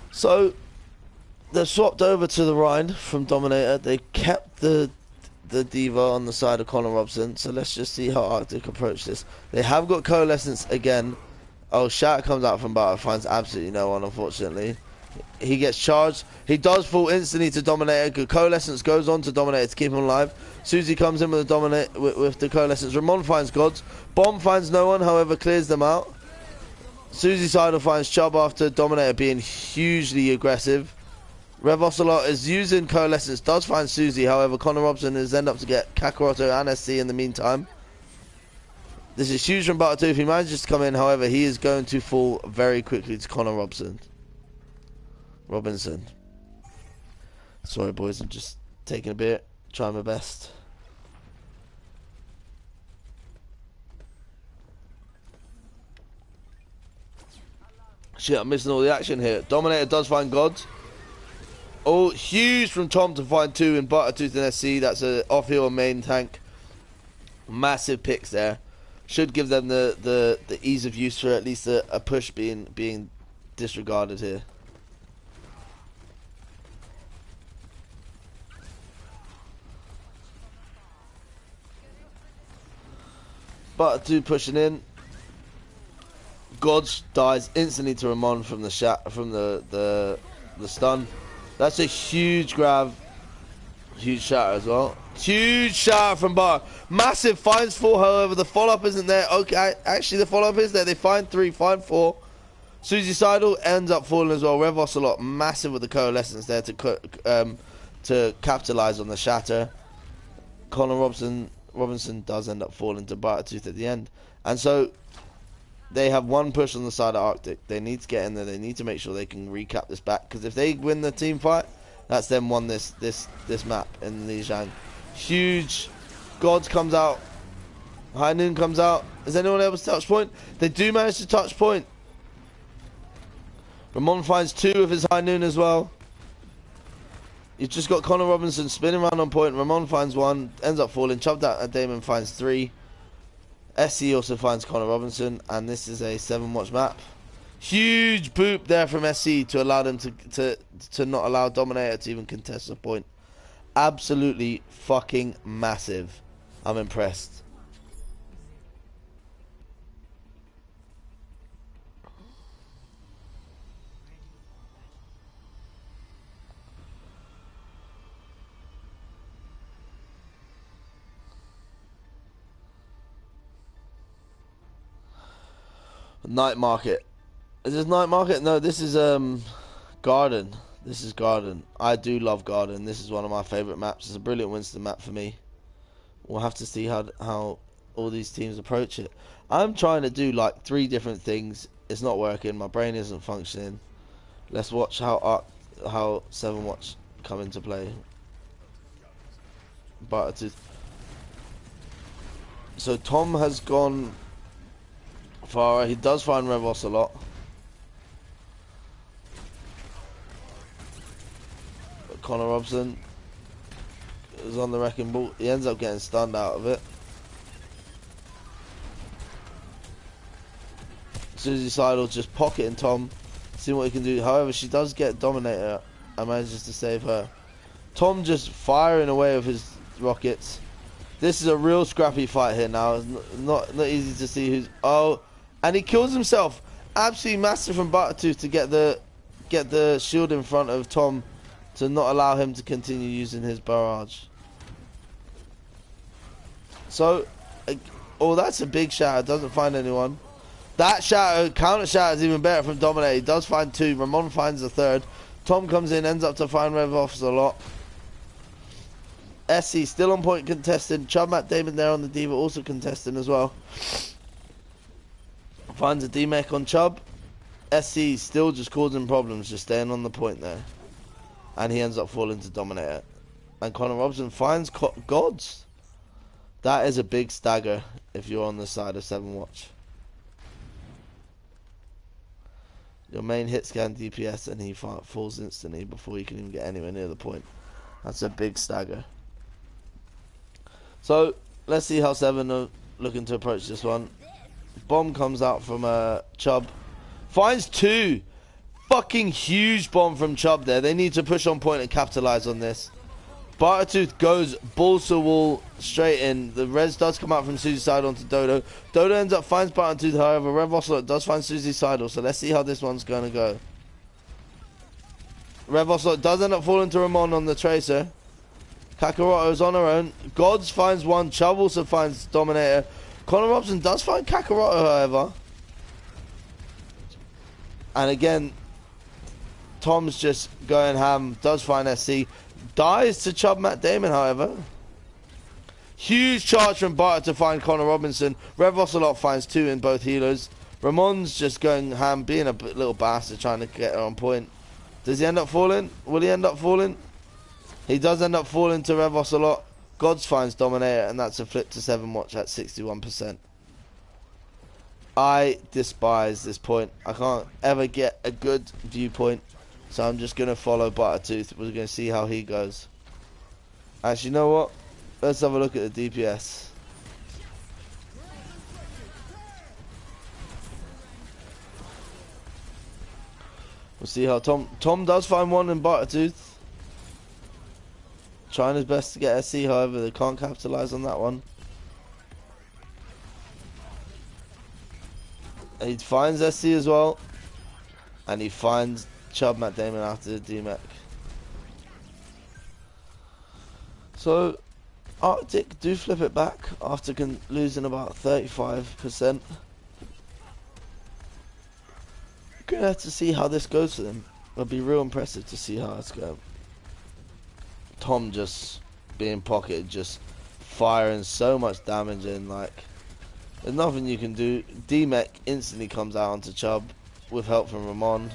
So, they've swapped over to the Rhine from Dominator. They kept the Diva on the side of Connor Robson. So let's just see how Arctic approach this. They have got Coalescence again. Oh, Shatter comes out from Butter. Finds absolutely no one, unfortunately. He gets charged. He does fall instantly to Dominator. Coalescence goes on to Dominator to keep him alive. Susie comes in with the with the Coalescence. Ramon finds Gods. Bomb finds no one, however, clears them out. Susie's idol finds Chubb after Dominator being hugely aggressive. Rev Ocelot is using Coalescence, does find Susie, however, Connor Robson is end up to get Kakaroto and SC in the meantime. This is huge from Butter2. If he manages to come in, however, he is going to fall very quickly to Connor Robinson. Sorry, boys, I'm just taking a bit, trying my best. Shit, I'm missing all the action here. Dominator does find Gods. Oh, huge from Tom to find 2 in Buttertooth and SC. That's an off-heal main tank. Massive picks there. Should give them the ease of use for at least a push being disregarded here. Buttertooth pushing in. Gods dies instantly to Ramon from the stun. That's a huge grab. Huge shatter as well. Huge shatter from Bar. Massive finds 4, however the follow-up isn't there. Okay, actually the follow-up is there. They find 3, find 4. Susie Seidel ends up falling as well. Rev Ocelot massive with the Coalescence there to capitalize on the shatter. Connor Robinson does end up falling to Buttertooth at the end. And so they have one push on the side of Arctic. They need to get in there. They need to make sure they can recap this back. Because if they win the team fight, that's them won this map in Lijiang. Huge. Gods comes out. High Noon comes out. Is anyone able to touch point? They do manage to touch point. Ramon finds 2 of his High Noon as well. You've just got Connor Robinson spinning around on point. Ramon finds one, ends up falling. Chubbed out at Damon finds 3. SC also finds Connor Robinson, and this is a 7-watch map. Huge boop there from SC to allow them to not allow Dominator to even contest a point. Absolutely fucking massive. I'm impressed. Night Market. Is this Night Market? No, this is Garden. This is Garden. I do love Garden. This is one of my favourite maps. It's a brilliant Winston map for me. We'll have to see how all these teams approach it. I'm trying to do like 3 different things. It's not working. My brain isn't functioning. Let's watch how 7-watch come into play. So Tom has gone far. He does find Revos a lot. But Connor Robson is on the wrecking ball. He ends up getting stunned out of it. Susie Seidel just pocketing Tom, seeing what he can do. However, she does get Dominator and manages to save her. Tom just firing away with his rockets. This is a real scrappy fight here now. It's not easy to see who's... Oh, and he kills himself. Absolutely massive from Buttertooth to get the shield in front of Tom to not allow him to continue using his barrage. So, oh, that's a big shatter. Doesn't find anyone. That shatter, counter shatter is even better from Dominator. He does find 2. Ramon finds the 3rd. Tom comes in, ends up to find Revos a lot. SC still on point contesting. Chubb Matt Damon there on the Diva also contesting as well. Finds a D-Mech on Chubb. SC still just causing problems, just staying on the point there. And he ends up falling to Dominator. And Connor Robson finds Gods. That is a big stagger if you're on the side of 7-watch. Your main hit scan DPS and he falls instantly before you can even get anywhere near the point. That's a big stagger. So, let's see how 7 are looking to approach this one. Bomb comes out from Chubb. Finds 2. Fucking huge bomb from Chubb there. They need to push on point and capitalize on this. Bartooth goes balls to wall straight in. The res does come out from Susie Seidel onto Dodo. Dodo ends up finds Bartooth, however, Rev Ocelot does find Susie Seidel, so let's see how this one's going to go. Rev Ocelot does end up falling to Ramon on the Tracer. Kakaroto's on her own. Gods finds 1. Chubb also finds Dominator. Connor Robson does find Kakaroto, however. And again, Tom's just going ham. Does find SC. Dies to Chubb Matt Damon, however. Huge charge from Barter to find Connor Robinson. Rev Ocelot finds 2 in both healers. Ramon's just going ham, being a little bastard, trying to get her on point. Does he end up falling? Will he end up falling? He does end up falling to Rev Ocelot. Gods finds Dominator, and that's a flip to 7-watch at 61%. I despise this point. I can't ever get a good viewpoint. So I'm just going to follow Buttertooth. We're going to see how he goes. Actually, you know what? Let's have a look at the DPS. We'll see how Tom does find 1 in Buttertooth. Trying his best to get SC, however, they can't capitalize on that one. He finds SC as well. And he finds Chubb Matt Damon after the D-Mech. So, Arctic do flip it back after losing about 35%. We're going to have to see how this goes for them. It'll be real impressive to see how it's going. Tom just being pocketed, just firing so much damage in, like, there's nothing you can do. D-Mech instantly comes out onto Chubb with help from Ramon.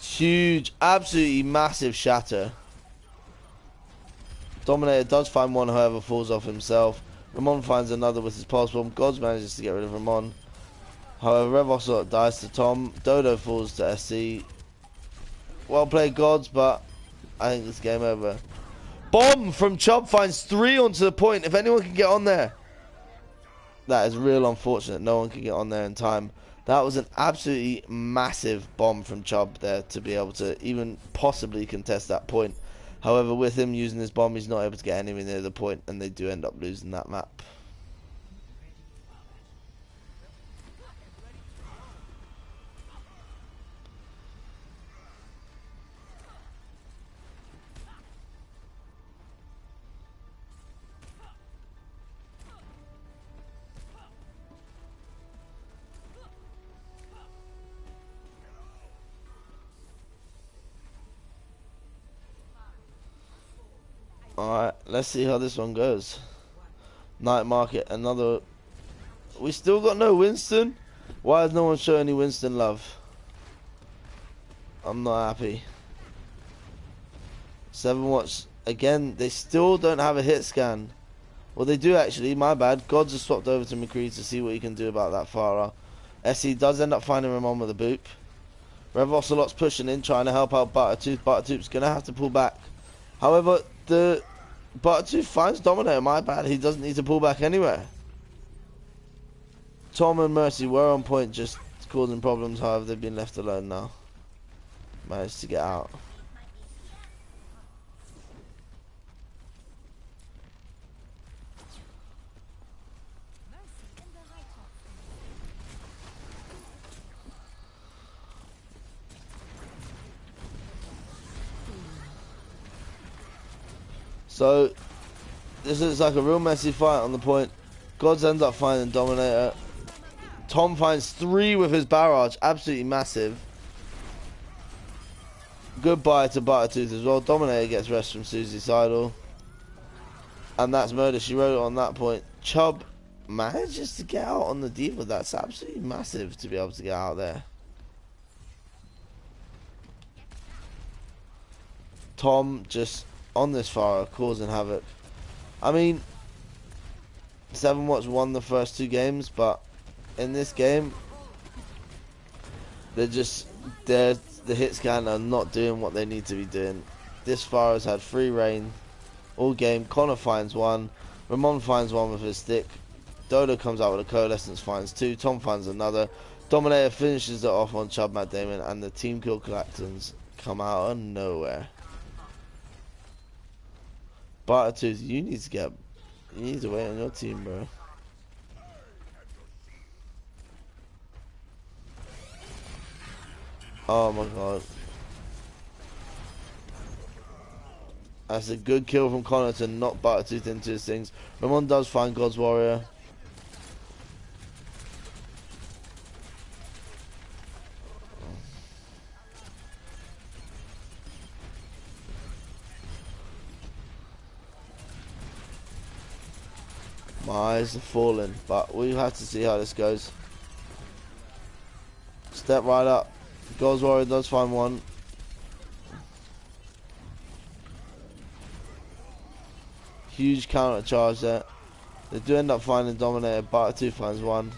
Huge, absolutely massive shatter. Dominator does find 1, however, falls off himself. Ramon finds another with his pulse bomb. Gods manages to get rid of Ramon. However, Rev Ocelot dies to Tom. Dodo falls to SC. Well played, Gods, but I think it's game over. Bomb from Chubb finds 3 onto the point. If anyone can get on there. That is real unfortunate. No one can get on there in time. That was an absolutely massive bomb from Chubb there to be able to even possibly contest that point. However, with him using his bomb, he's not able to get anywhere near the point, and they do end up losing that map. Alright, let's see how this one goes. Night Market, another... We still got no Winston? Why has no one shown any Winston love? I'm not happy. 7evonwatch, again, they still don't have a hit scan. Well, they do actually, my bad. Gods has swapped over to McCree to see what he can do about that Farah. SE does end up finding Ramon with a boop. Rev Ocelot's pushing in, trying to help out Buttertooth. Buttertooth's going to have to pull back. However, the Buttertooth finds Dominator, my bad. He doesn't need to pull back anywhere. Tom and Mercy were on point, just causing problems. However, they've been left alone now. Managed to get out. So, this is like a real messy fight on the point. Gods ends up finding Dominator. Tom finds 3 with his barrage. Absolutely massive. Goodbye to Buttertooth as well. Dominator gets rest from Susie Seidel. And that's murder. She wrote it on that point. Chubb manages to get out on the Diva. That's absolutely massive to be able to get out there. Tom just on this far causing havoc. I mean, 7evonwatch won the first 2 games, but in this game, the hit scan are not doing what they need to be doing. This far has had free reign all game. Connor finds 1, Ramon finds 1 with his stick. Dodo comes out with a coalescence, finds 2. Tom finds another. Dominator finishes it off on Chubb, Matt Damon, and the team kill collectors come out of nowhere. Buttertooth, you need to wait on your team, bro. Oh my god. That's a good kill from Connor to knock Buttertooth into his things. Ramon does find God's Warrior. My eyes are falling, but we have to see how this goes. Step right up. God's Warrior does find 1. Huge counter charge there. They do end up finding Dominator. Buttertooth finds 1.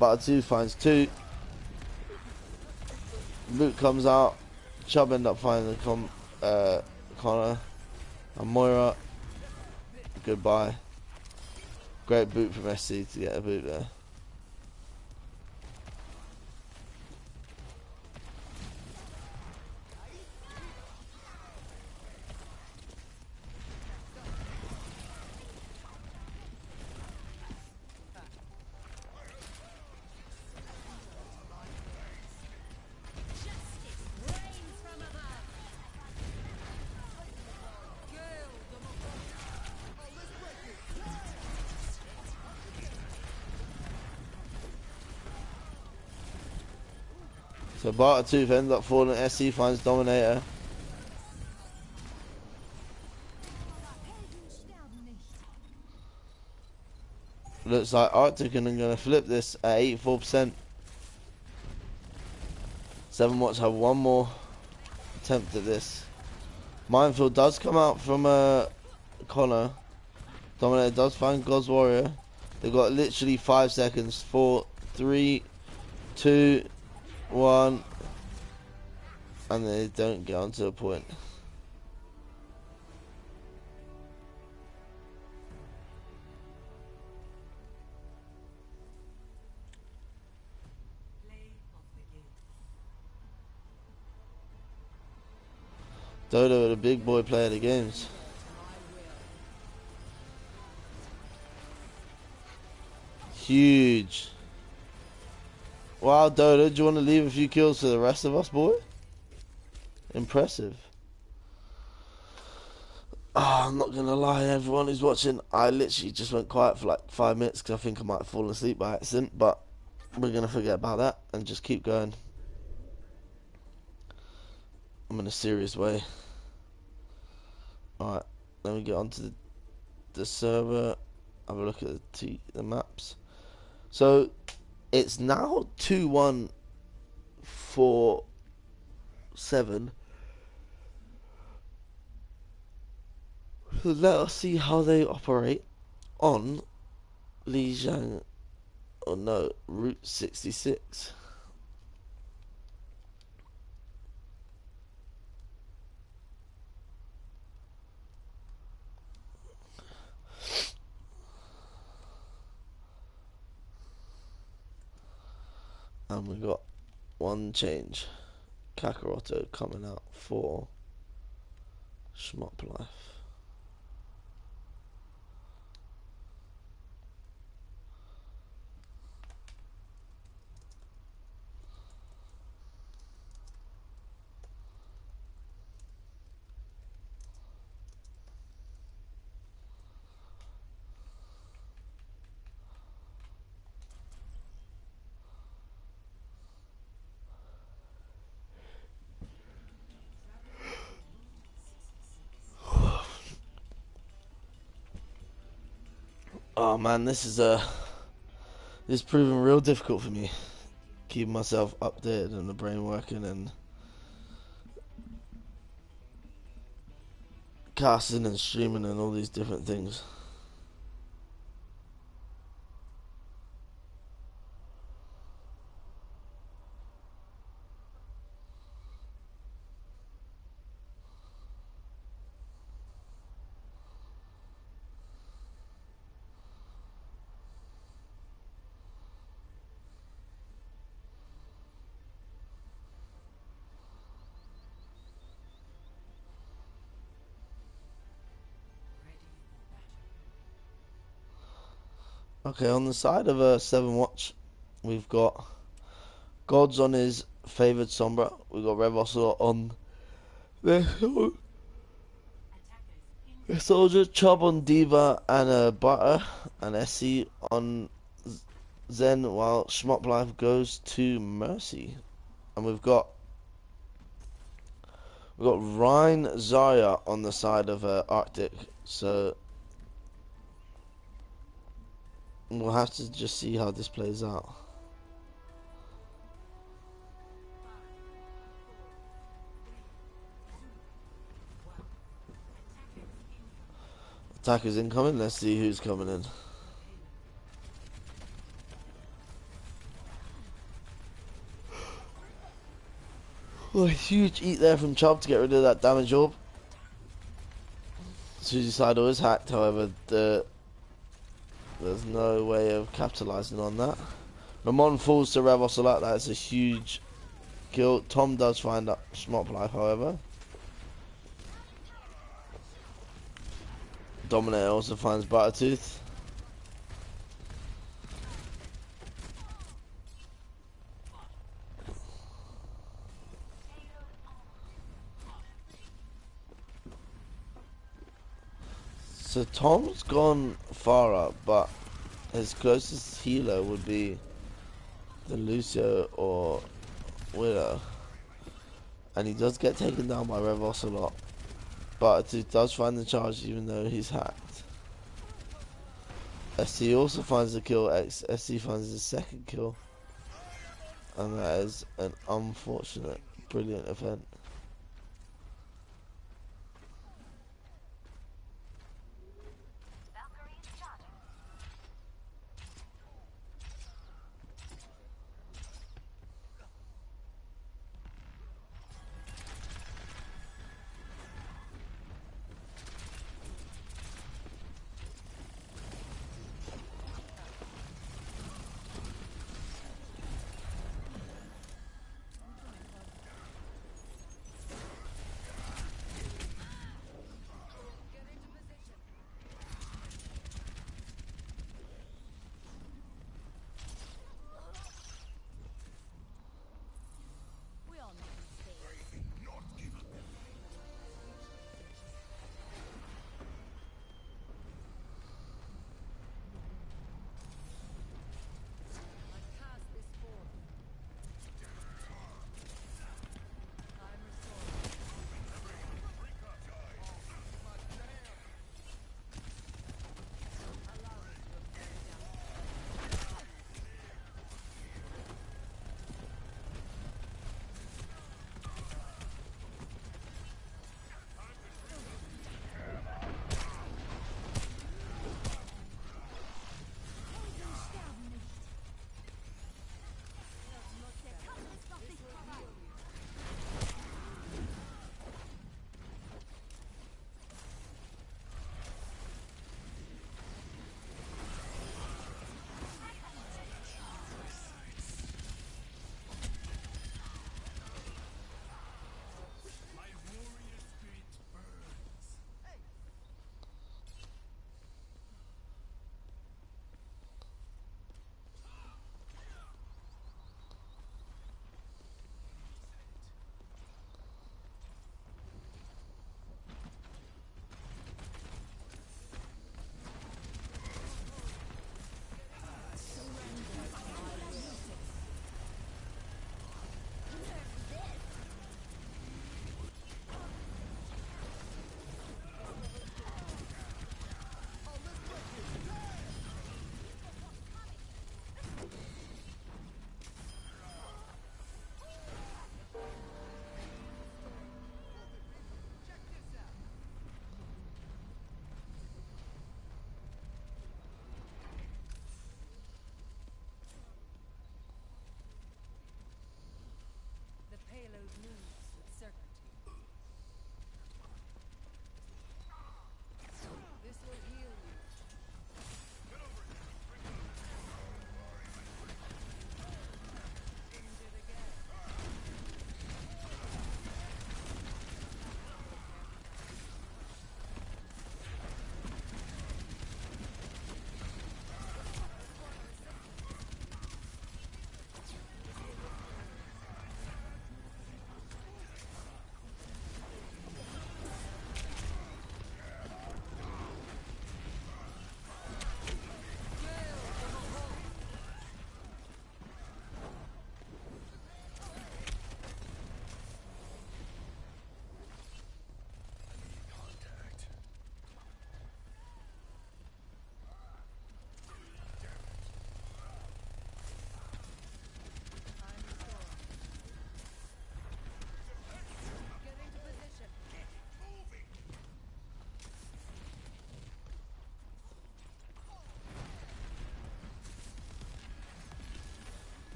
Buttertooth finds 2. Luke comes out. Chubb end up finding Connor and Moira. Goodbye. Great boot from SC to get a boot there. So Buttertooth ends up falling. SC finds Dominator. Looks like Arctic are going to flip this at 84%. 7evonwatch have 1 more attempt at this. Minefield does come out from Connor. Dominator does find God's Warrior. They've got literally 5 seconds. 4, 3, 2, 1. and they don't get onto a point. Dodo, the big boy player of the games. Huge. Wow, Dodo, do you want to leave a few kills to the rest of us, boy? Impressive. Oh, I'm not gonna lie, everyone who's watching, I literally just went quiet for like 5 minutes because I think I might have fallen asleep by accident, but we're gonna forget about that and just keep going. I'm in a serious way. Alright, let me get onto the server, have a look at the maps. So, it's now 2-1 for 7. So let us see how they operate on Lijiang, or no, Route 66. And we got one change. Kakaroto coming out for Schmop Life. Oh man, this is proving real difficult for me. Keeping myself updated and the brain working and casting and streaming and all these different things. Okay, on the side of a 7-watch, we've got Gods on his favoured Sombra. We've got Rev Ocelot on the Soldier, Chubb on Diva and Butter, and SC on Zen, while Schmop Life goes to Mercy. And we've got Rhine Zarya on the side of Arctic, so we'll have to just see how this plays out. Attackers incoming, let's see who's coming in. Oh, a huge eat there from Chubb to get rid of that damage orb. Suzy Sidle is hacked, however, there's no way of capitalising on that. Ramon falls to Rev Ocelot, that's a huge kill. Tom does find up Schmop Life, however. Dominator also finds Buttertooth. So Tom's gone far up, but his closest healer would be the Lucio or Widow. And he does get taken down by Rev Ocelot. But it does find the charge even though he's hacked. SC also finds the kill, SC finds his second kill. And that is an unfortunate, brilliant event.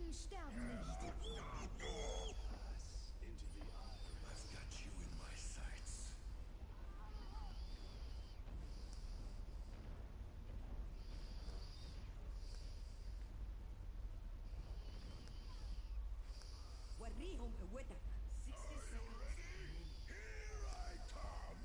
Helden sterben nicht. Into the eye. I've got you in my sights. وريهم قوتك. 60 seconds. Here I come.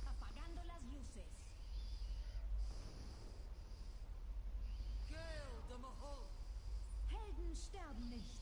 Apagando las luces. Helden sterben nicht.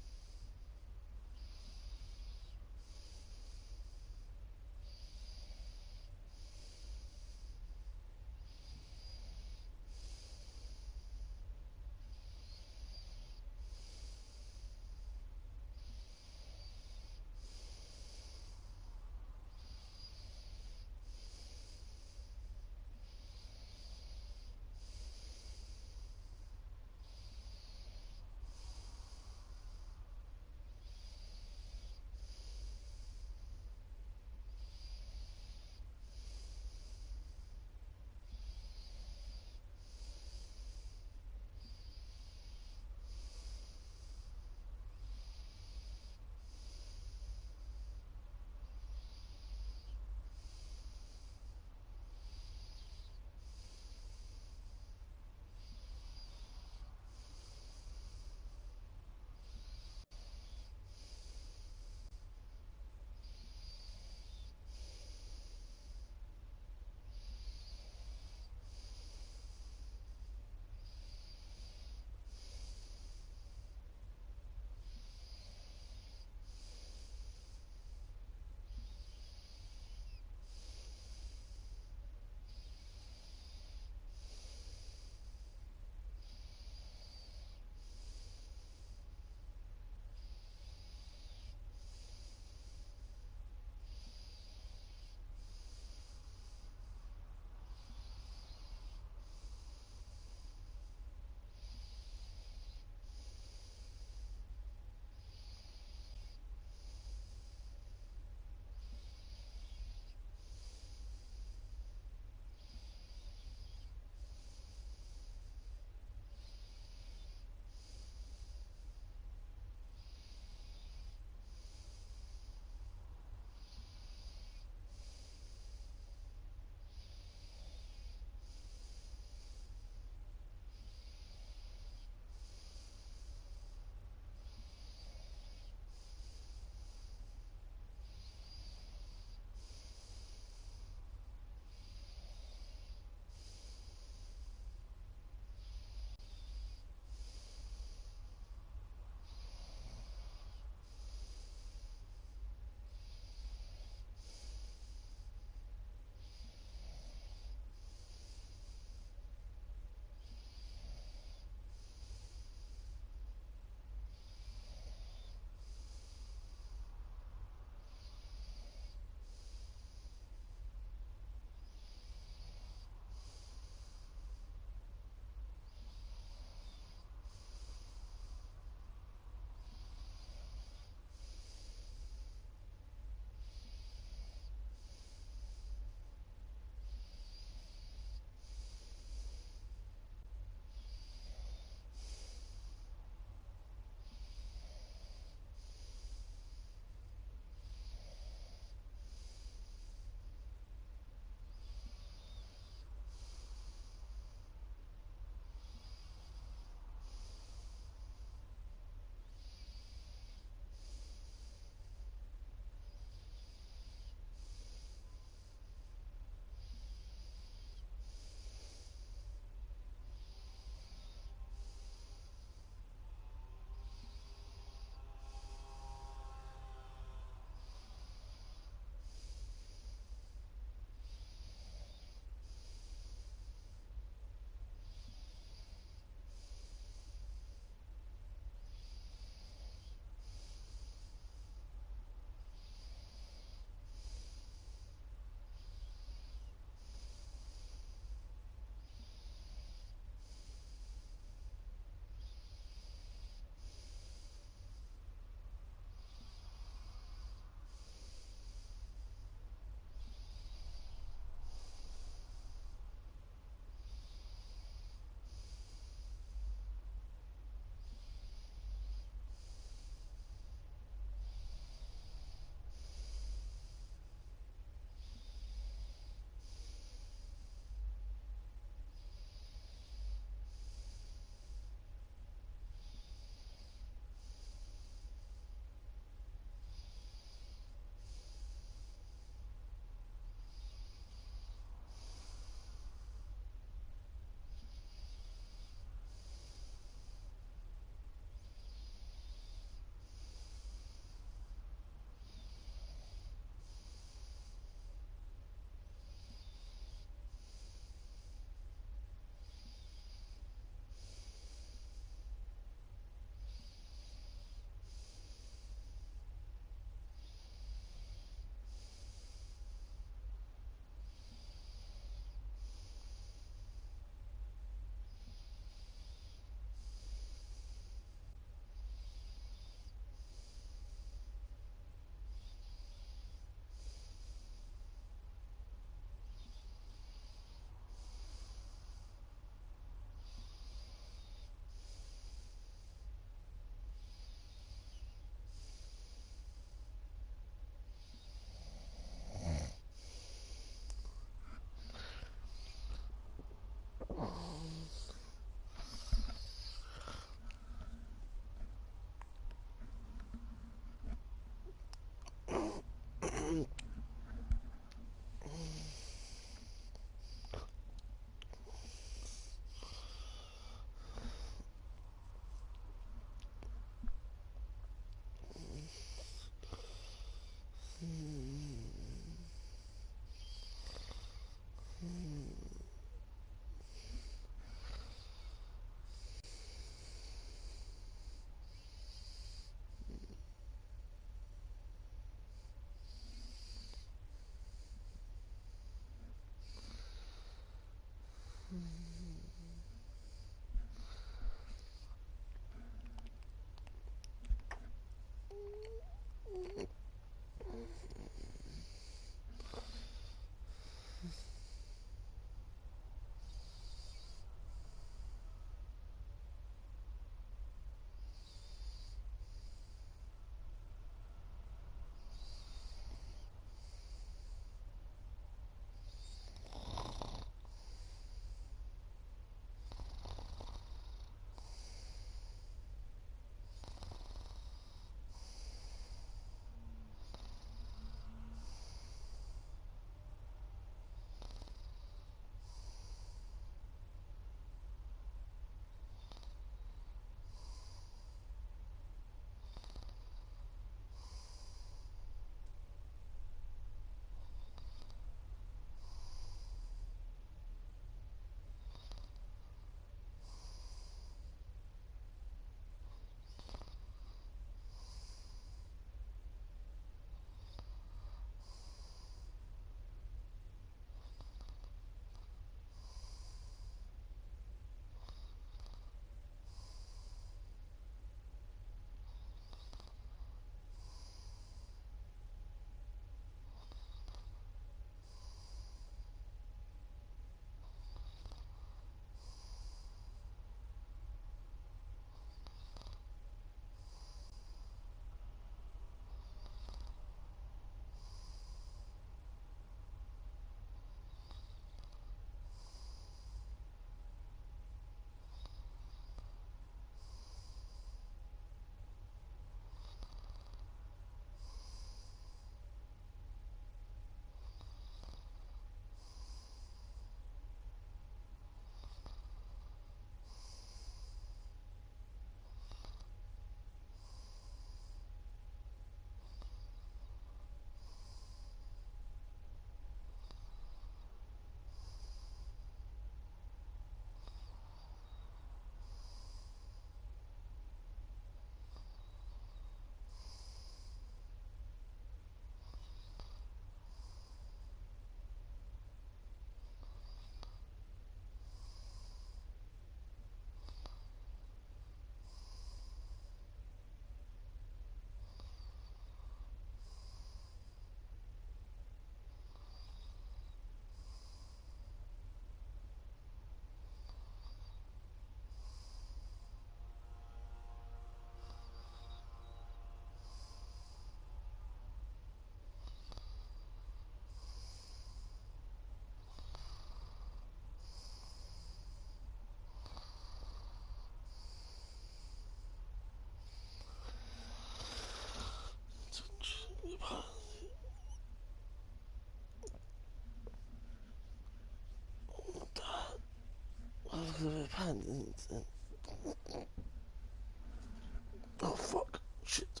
Oh fuck! Shit!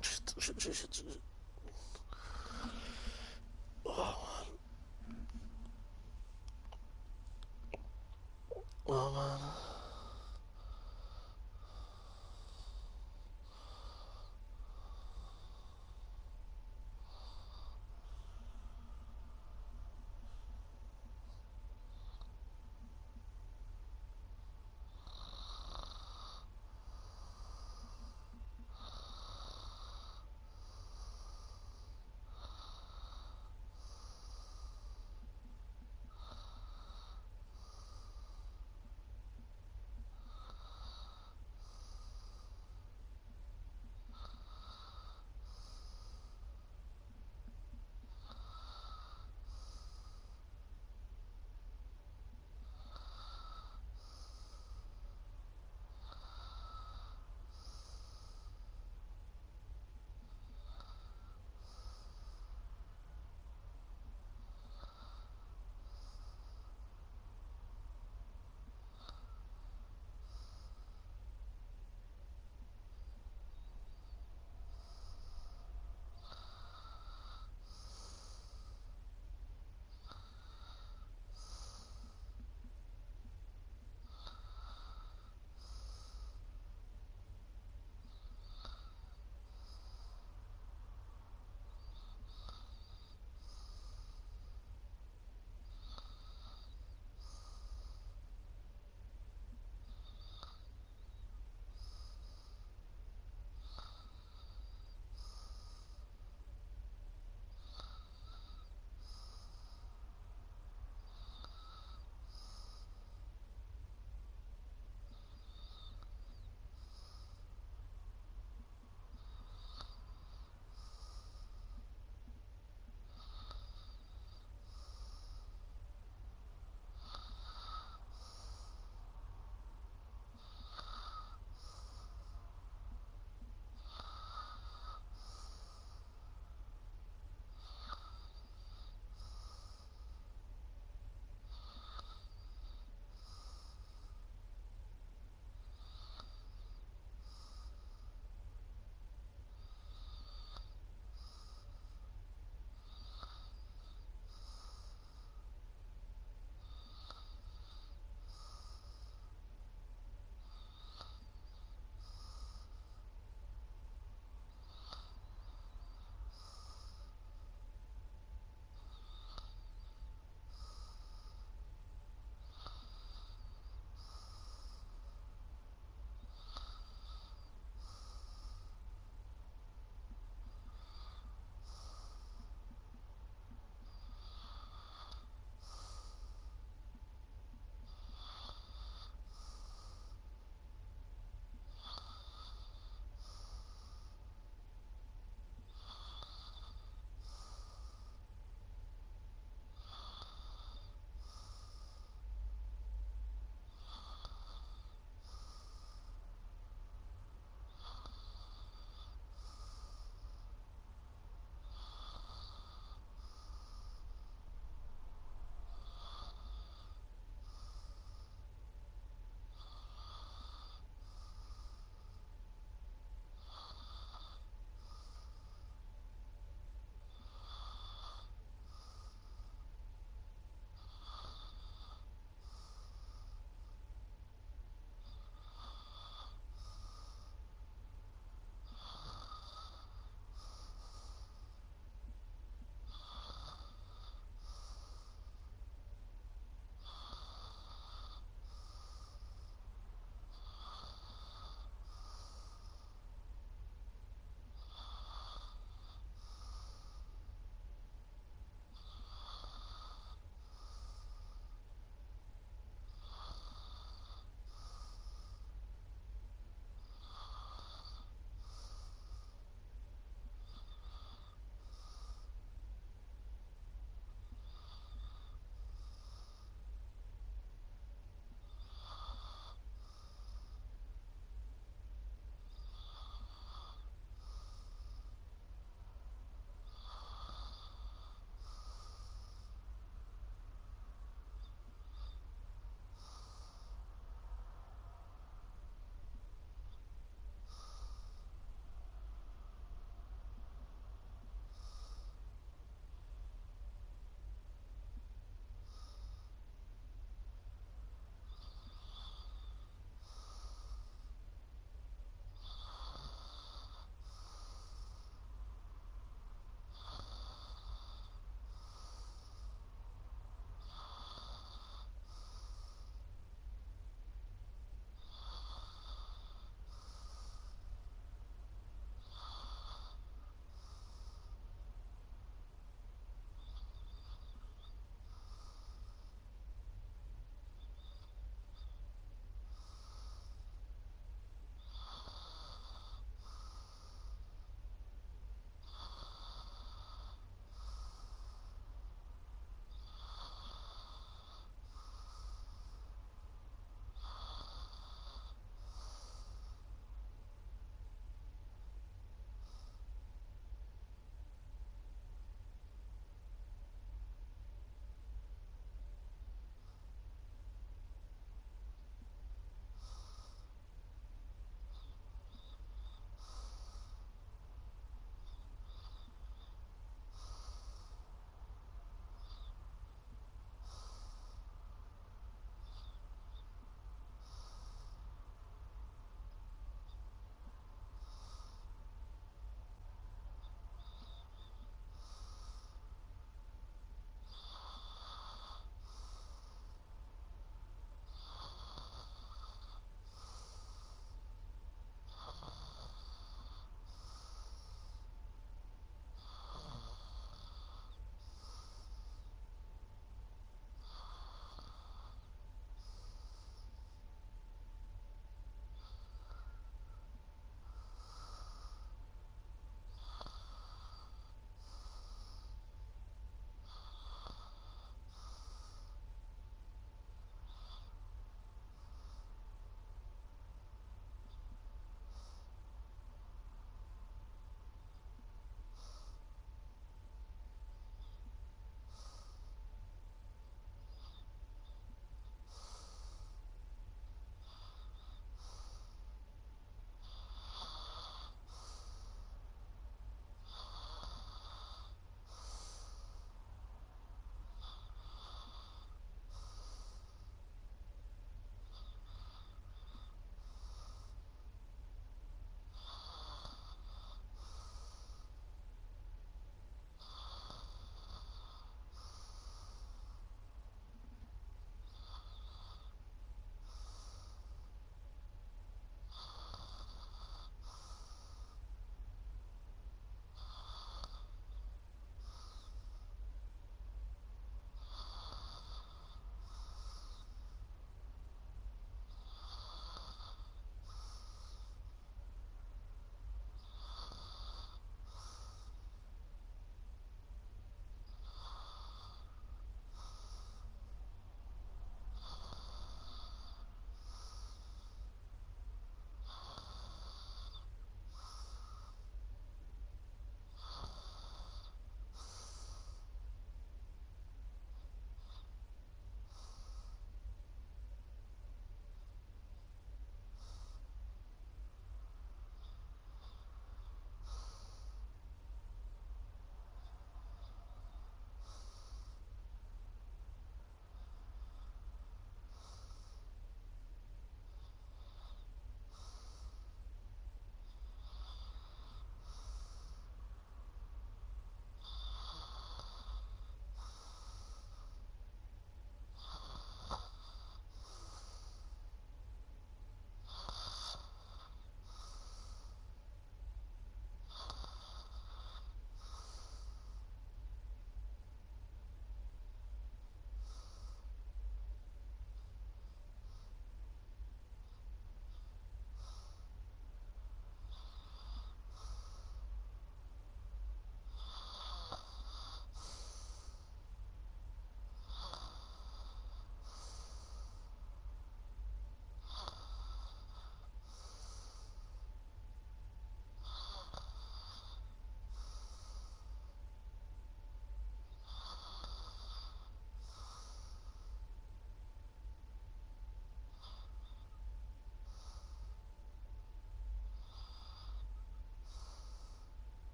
Shit! Shit! Shit! Shit! Shit. Oh man!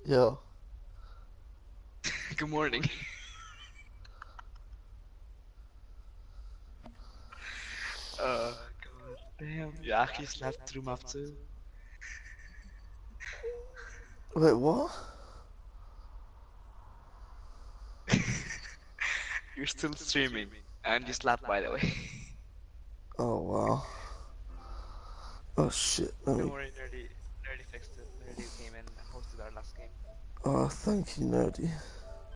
Yeah. Good morning. God damn. You actually slept through map 2? Wait, what? You're still streaming. And you slept, by the way. Oh wow. Oh shit. Let Don't me. worry, Nerdy. Nerdy fixed it. Nerdy came in and hosted our last game. Oh, thank you, nerdy.